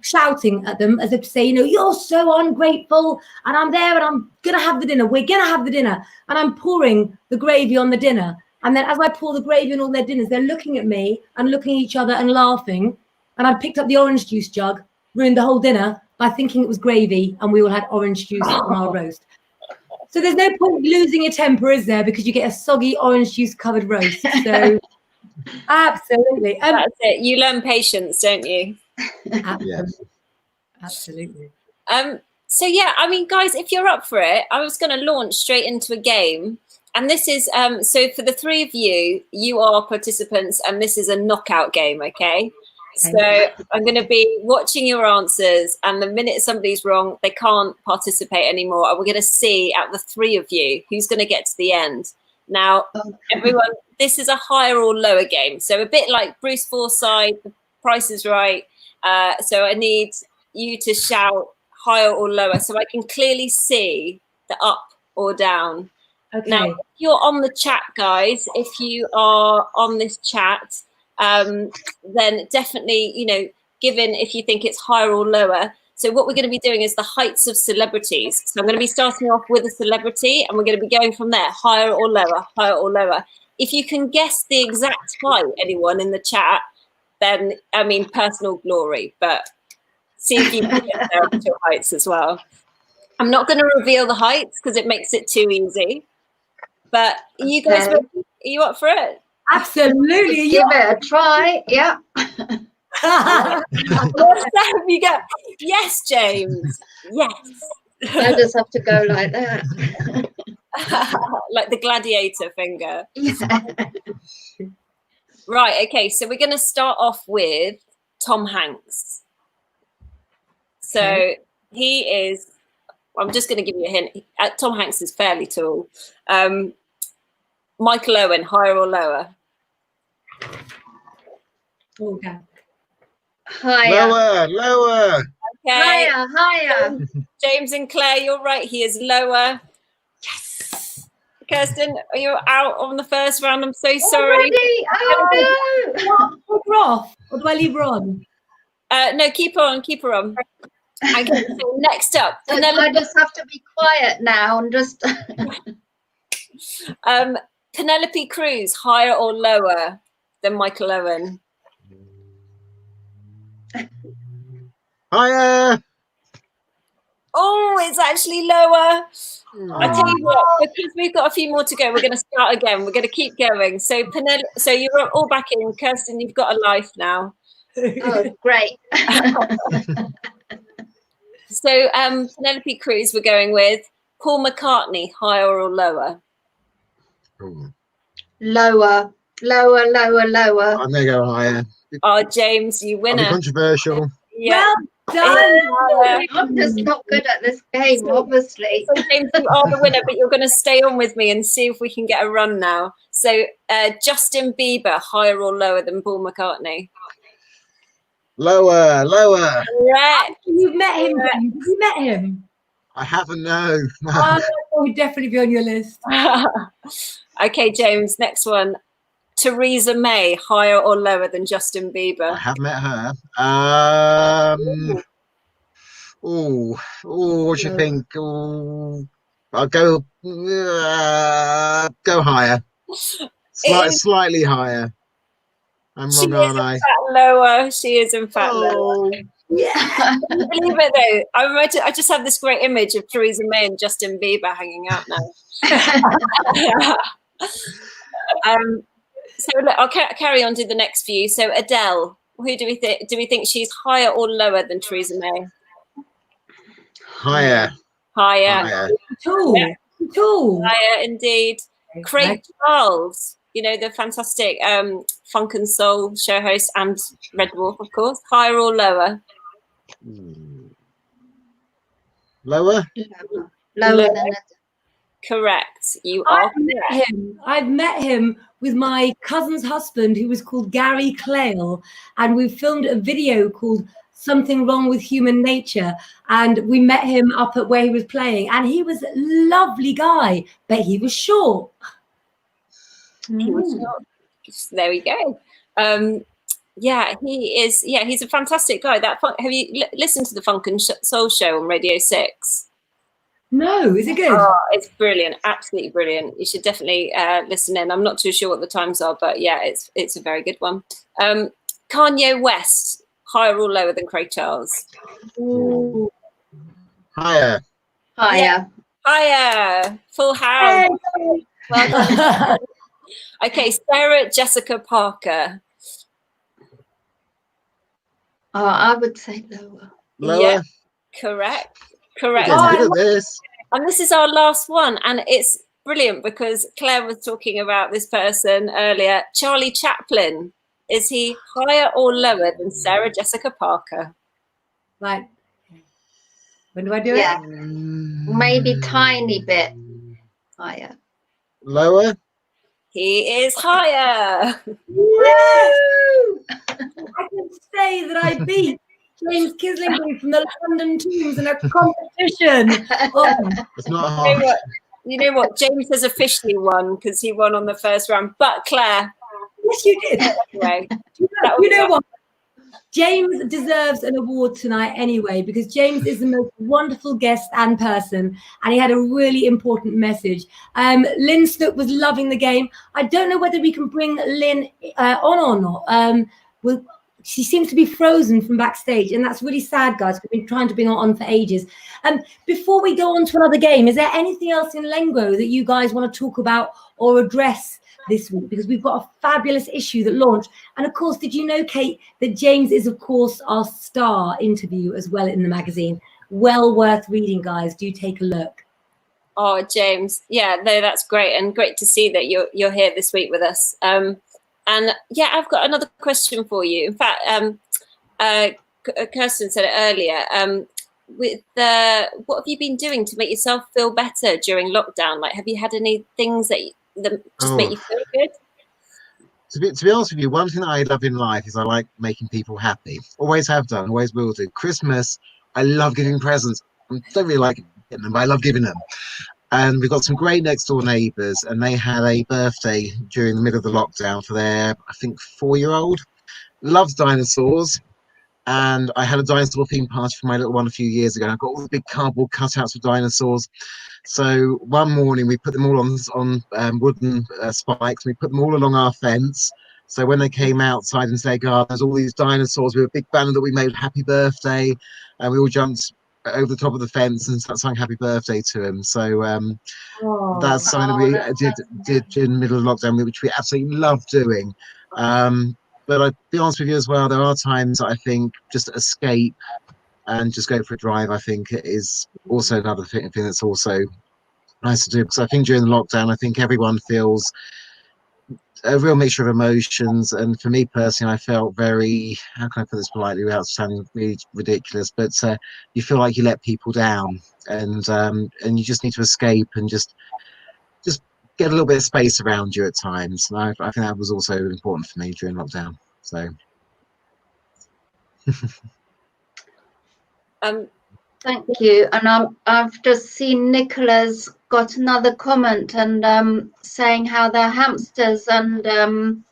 A: shouting at them as if to say, you know, you're so ungrateful, and I'm there and I'm gonna have the dinner. We're gonna have the dinner, and I'm pouring the gravy on the dinner. And then as I pour the gravy on all their dinners, they're looking at me and looking at each other and laughing. And I picked up the orange juice jug, ruined the whole dinner by thinking it was gravy, and we all had orange juice on our roast. So there's no point losing your temper, is there? Because you get a soggy orange juice covered roast. So absolutely.
B: That's it. You learn patience, don't you?
A: Absolutely.
B: So yeah, I mean, guys, if you're up for it, I was going to launch straight into a game, and this is so for the 3 of you, you are participants, and this is a knockout game. Okay, so I'm going to be watching your answers, and the minute somebody's wrong, they can't participate anymore, and we're going to see out the 3 of you who's going to get to the end. Now, everyone, this is a higher or lower game, so a bit like Bruce Forsyth, The Price is Right. So I need you to shout higher or lower so I can clearly see the up or down.
A: Okay.
B: Now, if you're on the chat, guys, if you are on this chat, then definitely, you know, given if you think it's higher or lower, So what we're going to be doing is the heights of celebrities. So I'm going to be starting off with a celebrity, and we're going to be going from there, higher or lower, higher or lower. If you can guess the exact height, anyone in the chat, then, I mean, personal glory, but see if you can get their actual heights as well. I'm not going to reveal the heights because it makes it too easy. But you guys, are you up for it?
A: Absolutely.
D: Give it a try. Yeah.
B: You go, yes, James. Yes.
D: I just have to go like that.
B: Like the gladiator finger.
D: Yeah.
B: Right, okay, so we're going to start off with Tom Hanks. So he is, I'm just going to give you a hint. Tom Hanks is fairly tall. Michael Owen, higher or lower?
A: Okay.
D: Higher.
C: Lower.
B: Okay.
D: Higher.
B: James and Claire, you're right. He is lower.
A: Yes.
B: Kirsten, are you out on the first round? I'm so sorry.
D: Already? Oh no.
A: Put her off, or do I leave her on?
B: No, keep her on. Keep her on. Okay, so next up,
D: So I just have to be quiet now and just.
B: Penelope Cruz, higher or lower than Michael Owen?
C: Higher.
B: Oh, it's actually lower. I tell you what, because we've got a few more to go, we're going to start again. We're going to keep going. So so you're all back in. Kirsten, you've got a life now.
D: Oh, great.
B: So Penelope Cruz, we're going with. Paul McCartney, higher or lower?
C: Ooh.
D: Lower. Lower.
C: I'm gonna go higher.
B: Oh, James, you
C: I'll
B: winner.
C: be controversial.
B: Yeah.
A: Done.
D: I'm just not good at this game, obviously.
B: So James, you are the winner, but you're going to stay on with me and see if we can get a run now. So Justin Bieber, higher or lower than Paul McCartney?
C: Lower.
B: Correct.
A: You've met him, James. Have you met him?
C: I haven't, no.
A: Oh, that would definitely be on your list.
B: Okay, James, next one. Theresa May, higher or lower than Justin
C: I
B: Bieber?
C: have met her. What do you think? I'll go higher. Slightly higher. I'm
B: She
C: wrong,
B: is
C: aren't I?
B: in fact lower. She is in fact lower.
A: Yeah.
B: Believe it though, I just have this great image of Theresa May and Justin Bieber hanging out now. So look, I'll carry on to the next few. So Adele, who do we think? Do we think she's higher or lower than Theresa May?
C: Higher.
B: Higher.
A: Tall.
B: Yeah.
A: Tall.
B: Higher indeed. Craig Charles, you know, the fantastic funk and soul show host and Red Dwarf, of course. Higher or lower?
C: Lower.
D: Lower than that.
B: Correct. You are correct.
A: I've met him with my cousin's husband, who was called Gary Clayle, and we filmed a video called Something Wrong with Human Nature, and we met him up at where he was playing, and he was a lovely guy, but he was short.
B: He was short. There we go. Yeah, he is. Yeah, he's a fantastic guy. Have you listened to the Funk and Soul Show on Radio 6?
A: No, is it good?
B: Oh, it's brilliant, absolutely brilliant. You should definitely listen in. I'm not too sure what the times are, but yeah, it's a very good one. Kanye West, higher or lower than Craig Charles?
A: Ooh.
C: Higher.
D: Higher.
B: Higher. Full house.
A: Hey.
B: Well done. Okay, Sarah Jessica Parker.
D: Oh, I would say lower.
C: Lower.
B: Yeah, correct. Correct.
C: You're getting good at this.
B: And this is our last one, and it's brilliant because Claire was talking about this person earlier. Charlie Chaplin, is he higher or lower than Sarah Jessica Parker?
A: Right. When do I do
D: Yeah.
A: it?
D: Maybe tiny bit higher.
C: Lower.
B: He is higher.
A: Woo! I can say that I beat James Kislington from the London Tombs in a competition. Oh.
C: It's not hard.
B: You know what? James has officially won because he won on the first round. But Claire,
A: Yes, you did.
B: anyway,
A: You know what? James deserves an award tonight anyway, because James is the most wonderful guest and person, and he had a really important message. Lynn Snook was loving the game. I don't know whether we can bring Lynn on or not. She seems to be frozen from backstage, and that's really sad, guys. We've been trying to bring her on for ages. Before we go on to another game, is there anything else in Lengro that you guys want to talk about or address this week? Because we've got a fabulous issue that launched. And of course, did you know, Kate, that James is, of course, our star interview as well in the magazine? Well worth reading, guys. Do take a look.
B: Oh, James. Yeah, no, that's great. And great to see that you're here this week with us. And yeah, I've got another question for you. In fact, Kirsten said it earlier. What have you been doing to make yourself feel better during lockdown? Like, have you had any things that just make you feel good?
C: To be honest with you, one thing that I love in life is I like making people happy. Always have done, always will do. Christmas, I love giving presents. I don't really like getting them, but I love giving them. And we've got some great next door neighbours, and they had a birthday during the middle of the lockdown for their, I think, 4-year-old. Loves dinosaurs. And I had a dinosaur theme party for my little one a few years ago. And I got all the big cardboard cutouts of dinosaurs. So one morning we put them all on wooden spikes. And we put them all along our fence. So when they came outside into their garden, there's all these dinosaurs with a big banner that we made "Happy Birthday," and we all jumped over the top of the fence and sang "Happy Birthday" to him. So that's something that we did in the middle of lockdown, which we absolutely love doing. But I'll be honest with you as well, there are times I think just escape and just go for a drive, I think is also another thing that's also nice to do. Because I think during the lockdown, I think everyone feels a real mixture of emotions. And for me personally, I felt very, how can I put this politely without sounding really ridiculous, but you feel like you let people down, and you just need to escape and just get a little bit of space around you at times. And I think that was also important for me during lockdown. So
D: thank you. And I've just seen Nicola's got another comment and saying how their hamsters and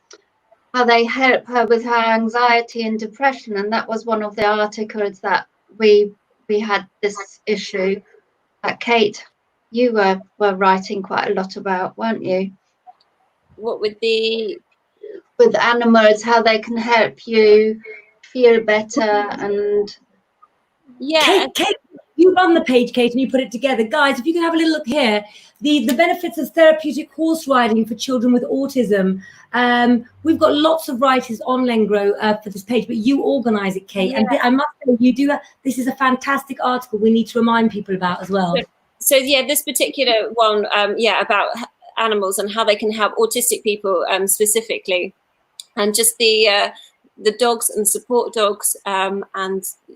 D: how they help her with her anxiety and depression. And that was one of the articles that we had this issue that Kate, you were writing quite a lot about, weren't you?
B: What with
D: animals, how they can help you feel better. And
A: yeah, Kate, you run the page, Kate, and you put it together. Guys, if you can have a little look here, the benefits of therapeutic horse riding for children with autism. We've got lots of writers on Lengro for this page, but you organise it, Kate. Yeah. And I must say, you do that. This is a fantastic article we need to remind people about as well.
B: So yeah, this particular one, about animals and how they can help autistic people specifically, and just the dogs and support dogs and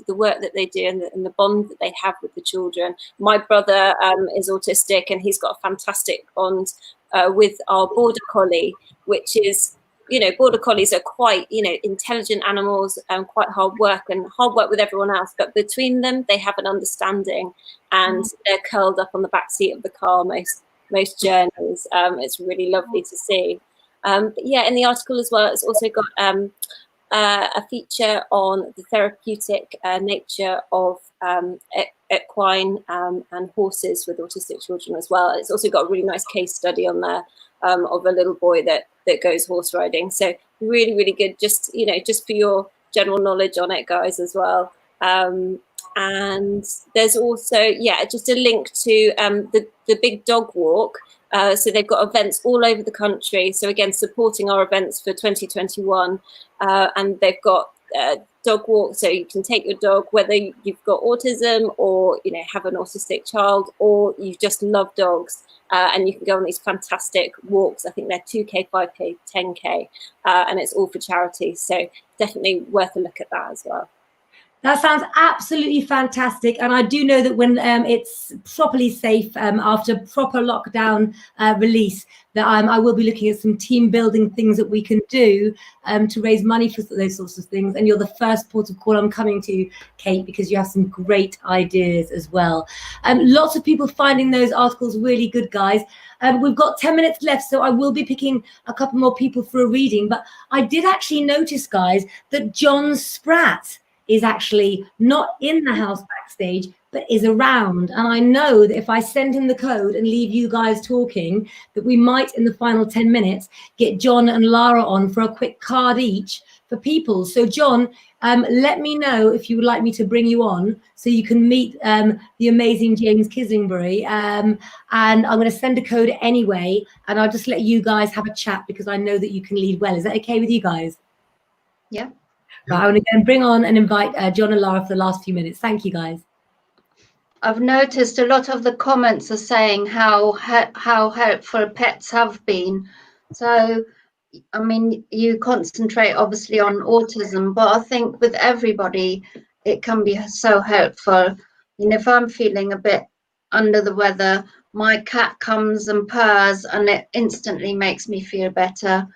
B: the work that they do and the bond that they have with the children. My brother is autistic, and he's got a fantastic bond with our border collie, which is, border collies are quite, intelligent animals and quite hard work with everyone else. But between them, they have an understanding, and they're curled up on the back seat of the car most journeys. It's really lovely to see. But yeah, in the article as well, it's also got a feature on the therapeutic nature of equine and horses with autistic children as well. It's also got a really nice case study on there of a little boy that goes horse riding. So really, really good. Just for your general knowledge on it, guys, as well. And there's also just a link to the Big Dog Walk. So they've got events all over the country. So again, supporting our events for 2021, and they've got dog walk. So you can take your dog, whether you've got autism or have an autistic child, or you just love dogs, and you can go on these fantastic walks. I think they're 2K, 5K, 10K, and it's all for charity. So definitely worth a look at that as well.
A: That sounds absolutely fantastic. And I do know that when it's properly safe, after proper lockdown release, that I will be looking at some team building things that we can do to raise money for those sorts of things. And you're the first port of call I'm coming to, Kate, because you have some great ideas as well. Lots of people finding those articles really good, guys. We've got 10 minutes left, so I will be picking a couple more people for a reading. But I did actually notice, guys, that John Spratt is actually not in the house backstage, but is around. And I know that if I send him the code and leave you guys talking, that we might, in the final 10 minutes, get John and Lara on for a quick card each for people. So John, let me know if you would like me to bring you on so you can meet the amazing James Kislingbury. And I'm going to send a code anyway, and I'll just let you guys have a chat because I know that you can lead well. Is that okay with you guys?
D: Yeah.
A: Right, I'm going to bring on and invite John and Lara for the last few minutes. Thank you, guys.
D: I've noticed a lot of the comments are saying how helpful pets have been. So, I mean, you concentrate obviously on autism, but I think with everybody, it can be so helpful. You know, if I'm feeling a bit under the weather, my cat comes and purrs and it instantly makes me feel better.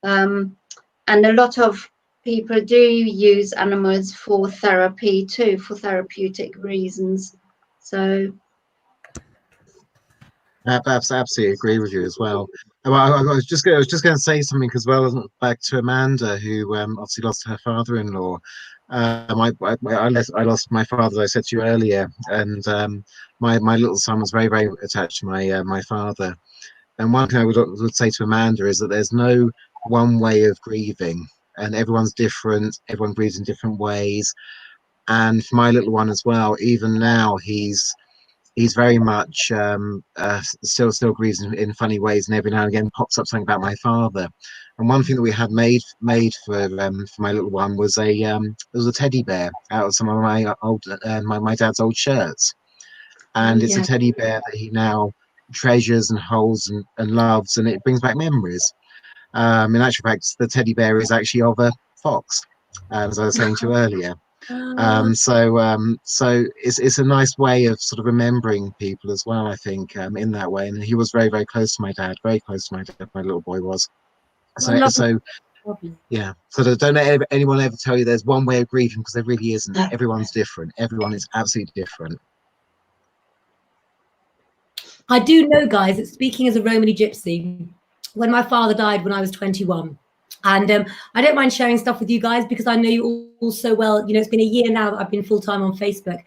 D: And a lot of people do use animals for therapy too, for therapeutic reasons. So
C: I absolutely agree with you as well. I was just going to say something as well, back to Amanda, who obviously lost her father-in-law. I lost my father, as I said to you earlier, and my little son was very, very attached to my father. And one thing I would say to Amanda is that there's no one way of grieving, and everyone's different. Everyone grieves in different ways. And for my little one as well, even now he's very much still grieves in funny ways, and every now and again pops up something about my father. And one thing that we had made for my little one was a teddy bear out of some of my old my dad's old shirts, and it's a teddy bear that he now treasures and holds and loves, and it brings back memories. In actual fact, the teddy bear is actually of a fox, as I was saying to you earlier. So it's a nice way of sort of remembering people as well, I think, in that way. And he was very, very close to my dad, very close to my dad, my little boy was. So yeah. So don't let anyone ever tell you there's one way of grieving, because there really isn't. Everyone's different. Everyone is absolutely different.
A: I do know, guys, that speaking as a Romany gypsy, when my father died when I was 21, and I don't mind sharing stuff with you guys because I know you all so well. You know, it's been a year now that I've been full-time on Facebook.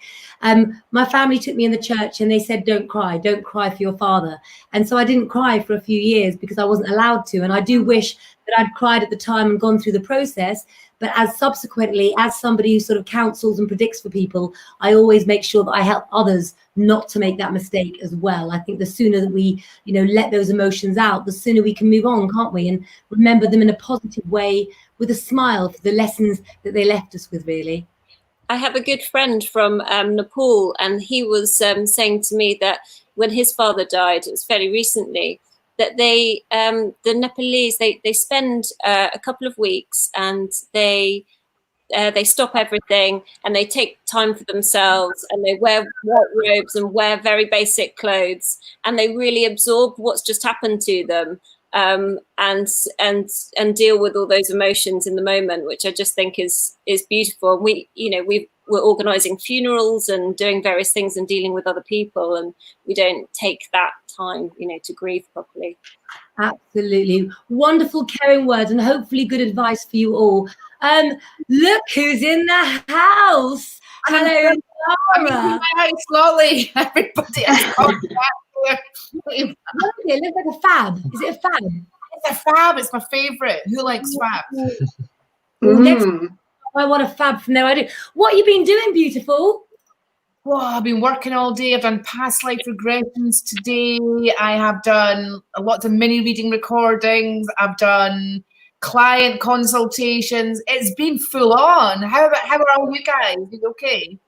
A: My family took me in the church and they said, don't cry for your father. And so I didn't cry for a few years because I wasn't allowed to. And I do wish that I'd cried at the time and gone through the process. But as somebody who sort of counsels and predicts for people, I always make sure that I help others not to make that mistake as well. I think the sooner that we, you know, let those emotions out, the sooner we can move on, can't we? And remember them in a positive way with a smile for the lessons that they left us with, really.
B: I have a good friend from Nepal, and he was saying to me that when his father died, it was fairly recently, that the Nepalese, they spend a couple of weeks and they stop everything and they take time for themselves, and they wear white robes and wear very basic clothes, and they really absorb what's just happened to them, and deal with all those emotions in the moment, which I just think is beautiful. We're organising funerals and doing various things and dealing with other people, and we don't take that time, you know, to grieve properly.
A: Absolutely. Wonderful, caring words, and hopefully good advice for you all. Look who's in the house. Hello, Lara.
F: Hi, slowly, everybody.
A: It looks like a fab. Is it a fab?
F: It's a fab. It's my favourite. Who likes fab?
A: Next, I want a fab from there. I do. What have you been doing, beautiful?
F: Well, I've been working all day. I've done past life regressions today. I have done lots of mini reading recordings. I've done client consultations. It's been full on. How are all you guys? You okay?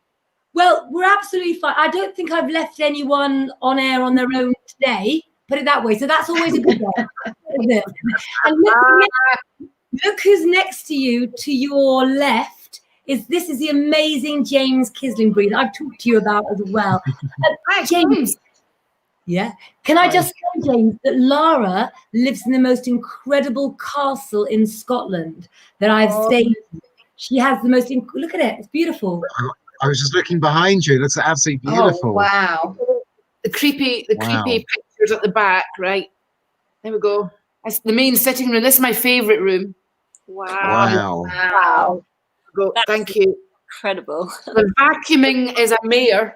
A: Well, we're absolutely fine. I don't think I've left anyone on air on their own today. Put it that way. So that's always a good one. And look who's next to you, to your left. This is the amazing James Kislingbury that I've talked to you about as well. James. Yeah. Can I just say, James, that Lara lives in the most incredible castle in Scotland that I've stayed in. She has the most, look at it, it's beautiful.
C: I was just looking behind you. It looks absolutely beautiful.
D: Oh, wow.
F: The creepy
C: Wow.
F: pictures at the back, right? There we go. That's the main sitting room. This is my favourite room.
B: Wow.
D: Wow.
F: Go.
B: That's
F: Thank you.
B: incredible.
F: The vacuuming is a mayor.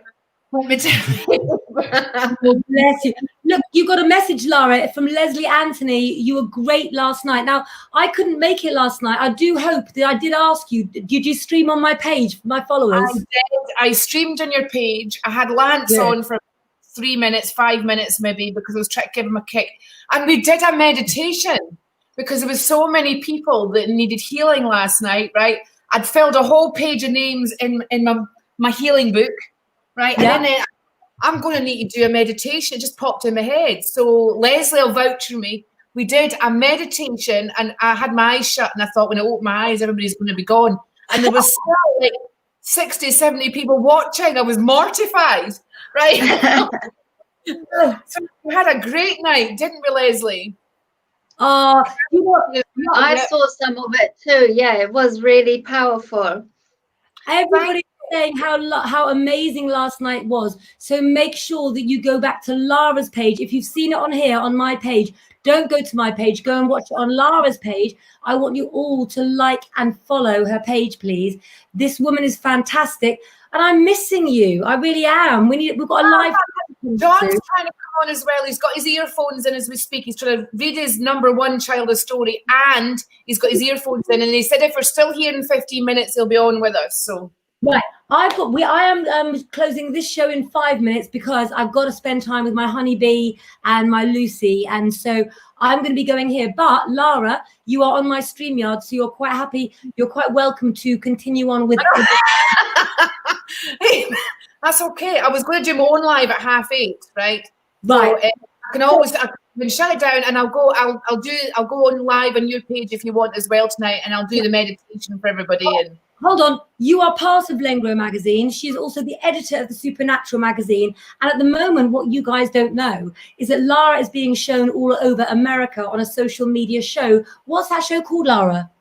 F: Let me tell you.
A: Oh, bless you. Look, you got a message, Lara, from Leslie Anthony. You were great last night. Now, I couldn't make it last night. I do hope that I did ask you, did you stream on my page for my followers?
F: I did. I streamed on your page. I had Lance
A: Good.
F: on for 3 minutes, 5 minutes maybe, because I was trying to give him a kick. And we did a meditation because there was so many people that needed healing last night, right? I'd filled a whole page of names in my healing book, right?
A: Yeah.
F: And then I'm going to need to do a meditation. It just popped in my head. So Leslie will vouch for me. We did a meditation and I had my eyes shut and I thought when I opened my eyes, everybody's going to be gone. And there was still like 60, 70 people watching. I was mortified, right? So we had a great night, didn't we, Leslie?
A: You know,
D: I saw some of it too. Yeah, it was really powerful.
A: everybody's saying how amazing last night was. So make sure that you go back to Lara's page. If you've seen it on here, on my page, don't go to my page. Go and watch it on Lara's page. I want you all to like and follow her page, please. This woman is fantastic. And I'm missing you. I really am. We've got a live.
F: John's trying to come on as well. He's got his earphones in as we speak. He's trying to read his #1 childhood story and he's got his earphones in. And he said if we're still here in 15 minutes, he'll be on with us. So
A: Right. I am closing this show in 5 minutes because I've got to spend time with my honeybee and my Lucy. And so I'm going to be going here. But Lara, you are on my StreamYard, so you're quite happy. You're quite welcome to continue on with
F: That's okay. I was going to do my own live at 8:30, right?
A: Right.
F: So, I can shut it down and I'll go on live on your page if you want as well tonight, and I'll do the meditation for everybody. And
A: Hold on. You are part of Lengro magazine. She's also the editor of the Supernatural magazine. And at the moment, what you guys don't know is that Lara is being shown all over America on a social media show. What's that show called, Lara?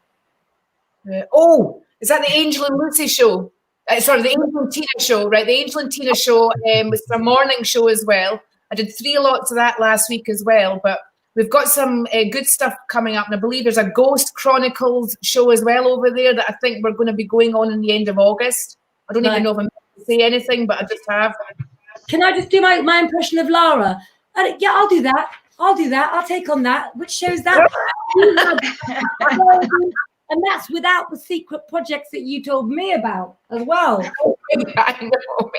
F: Is that the Angel and Lucy show? Sorry, the Angel and Tina show, right? The Angel and Tina show was a morning show as well. I did 3 lots of that last week as well, but we've got some good stuff coming up, and I believe there's a Ghost Chronicles show as well over there that I think we're going to be going on in the end of August. I don't even know if I'm going to say anything, but I just have.
A: Can I just do my impression of Lara? Yeah, I'll do that. I'll take on that. Which shows that. And that's without the secret projects that you told me about as well.
F: I know.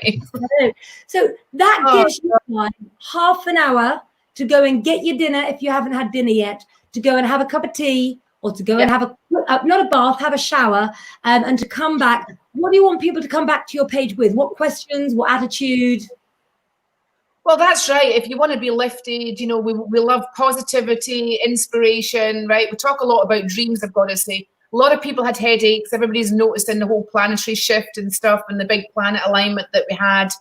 A: So that gives you time, half an hour to go and get your dinner if you haven't had dinner yet, to go and have a cup of tea, or to go and have not a bath, have a shower, and to come back. What do you want people to come back to your page with? What questions, what attitude?
F: Well, that's right. If you want to be lifted, you know, we love positivity, inspiration, right? We talk a lot about dreams, I've got to say. A lot of people had headaches. Everybody's noticing the whole planetary shift and stuff and the big planet alignment that we had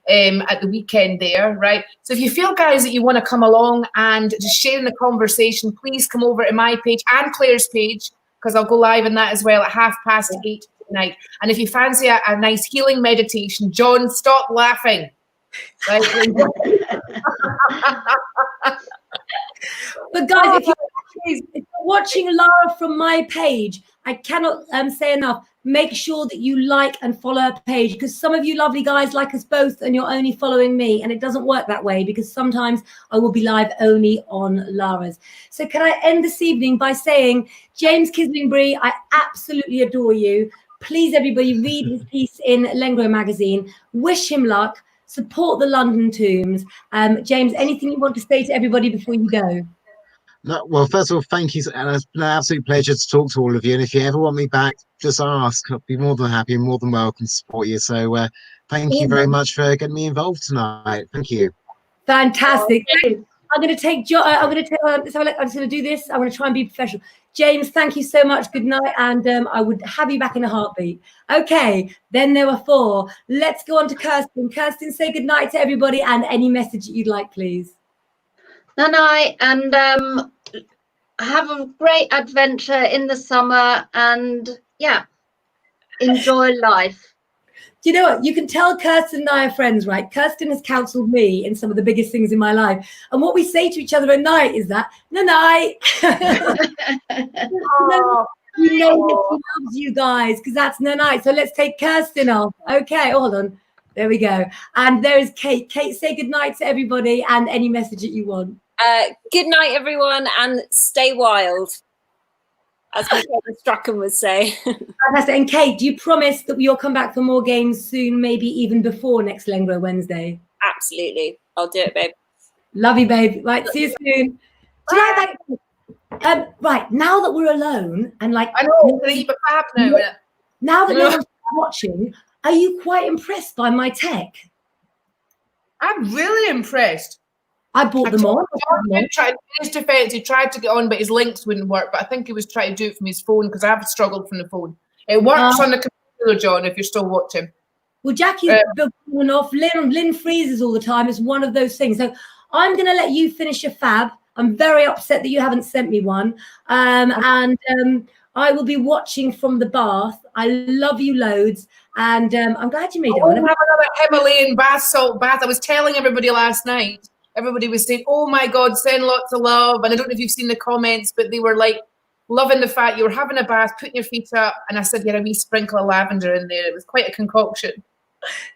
F: at the weekend there, right? So if you feel, guys, that you want to come along and just share in the conversation, please come over to my page and Claire's page, because I'll go live on that as well at 8:30 tonight. And if you fancy a nice healing meditation, John, stop laughing. Right?
A: But guys, if you're watching Lara from my page, I cannot say enough. Make sure that you like and follow her page, because some of you lovely guys like us both and you're only following me, and it doesn't work that way because sometimes I will be live only on Lara's. So can I end this evening by saying, James Kislingbury, I absolutely adore you. Please, everybody, read his piece in Lengro magazine. Wish him luck. Support the London Tombs. James, anything you want to say to everybody before you go?
C: No, well, first of all, thank you, and it's been an absolute pleasure to talk to all of you. And if you ever want me back, just ask. I'll be more than happy and more than welcome to support you. So thank you very much for getting me involved tonight. Thank you.
A: Fantastic. I'm going to take. I'm going to do this. I'm going to try and be professional. James, thank you so much. Good night, and I would have you back in a heartbeat. Okay, then there were 4. Let's go on to Kirsten. Kirsten, say good night to everybody, and any message that you'd like, please.
D: Good night, and have a great adventure in the summer, and enjoy life.
A: Do you know what? You can tell Kirsten and I are friends, right? Kirsten has counseled me in some of the biggest things in my life. And what we say to each other at night is that, night.
F: Oh,
A: You know that she loves you guys because that's night. So let's take Kirsten off. Okay, hold on. There we go. And there is Kate. Kate, say good night to everybody and any message that you want.
B: Good night, everyone, and stay wild, as Michaela Strachan would say.
A: Fantastic. And Kate, do you promise that you'll come back for more games soon, maybe even before next Lengro Wednesday?
B: Absolutely. I'll do it, babe.
A: Love you, babe. Right, see you soon. Do you like that? Right, now that we're alone and like
F: I know, I'm eat a fab now.
A: Now that no one's watching, are you quite impressed by my tech?
F: I'm really impressed.
A: I bought them all.
F: In his defense, he tried to get on, but his links wouldn't work. But I think he was trying to do it from his phone because I've struggled from the phone. It works on the computer, John, if you're still watching.
A: Well, Jackie's going off. Lynn freezes all the time. It's one of those things. So I'm going to let you finish your fab. I'm very upset that you haven't sent me one. And I will be watching from the bath. I love you loads. And I'm glad you made it.
F: I have another Himalayan bath salt bath. I was telling everybody last night. Everybody was saying, oh my God, send lots of love. And I don't know if you've seen the comments, but they were like loving the fact you were having a bath, putting your feet up. And I said, yeah, a wee sprinkle of lavender in there. It was quite a concoction.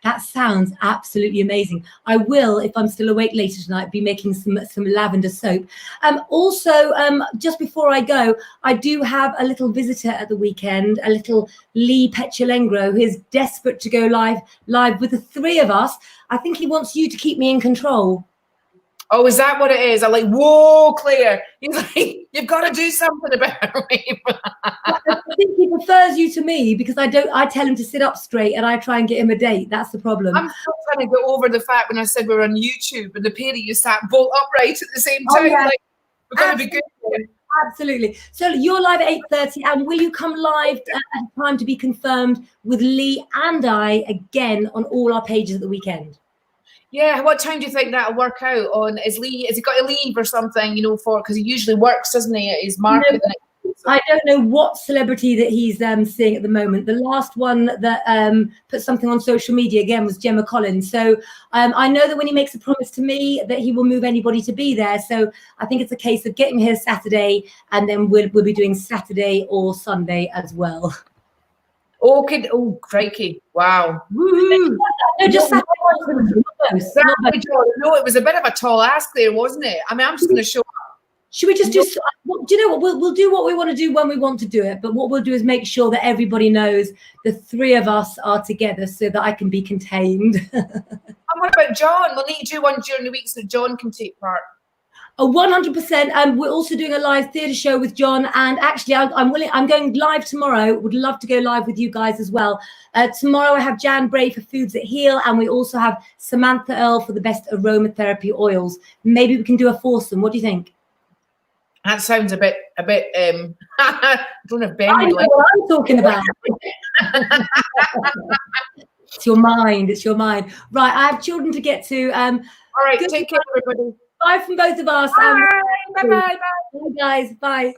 A: That sounds absolutely amazing. I will, if I'm still awake later tonight, be making some lavender soap. Also, just before I go, I do have a little visitor at the weekend, a little Lee Lengro, who is desperate to go live with the three of us. I think he wants you to keep me in control.
F: Oh, is that what it is? I'm like, whoa, Claire. He's like, you've got to do something about me.
A: I think he prefers you to me because I tell him to sit up straight and I try and get him a date. That's the problem.
F: I'm still trying to get over the fact when I said we were on YouTube and the pair of you sat bolt upright at the same time.
A: Yeah.
F: Like, we're going to be good.
A: Absolutely. So you're live at 8:30, and will you come live at a time to be confirmed with Lee and I again on all our pages at the weekend?
F: Yeah, what time do you think that'll work out on? Has he got to leave or something, because he usually works, doesn't he, at his market?
A: No, I don't know what celebrity that he's seeing at the moment. The last one that put something on social media again was Gemma Collins. So I know that when he makes a promise to me that he will move anybody to be there. So I think it's a case of getting here Saturday, and then we'll be doing Saturday or Sunday as well.
F: Okay. Oh, crikey. Wow.
A: Woo-hoo. No, just Saturday.
F: No, it was a bit of a tall ask there, wasn't it? I mean, I'm just going to show up.
A: Should we just do? Do you know what? We'll do what we want to do when we want to do it. But what we'll do is make sure that everybody knows the three of us are together, so that I can be contained.
F: And what about John? We'll need to do one during the week so John can take part.
A: 100%. We're also doing a live theatre show with John, and actually, I'm going live tomorrow. Would love to go live with you guys as well. Tomorrow, I have Jan Bray for Foods That Heal, and we also have Samantha Earl for the best aromatherapy oils. Maybe we can do a foursome. What do you think?
F: That sounds a bit. I don't know if Ben.
A: I know what I'm talking about. It's your mind. It's your mind. Right, I have children to get to.
F: All right, take care, everybody.
A: Bye from both of us.
F: Bye. Bye. Bye.
A: Bye, guys. Bye.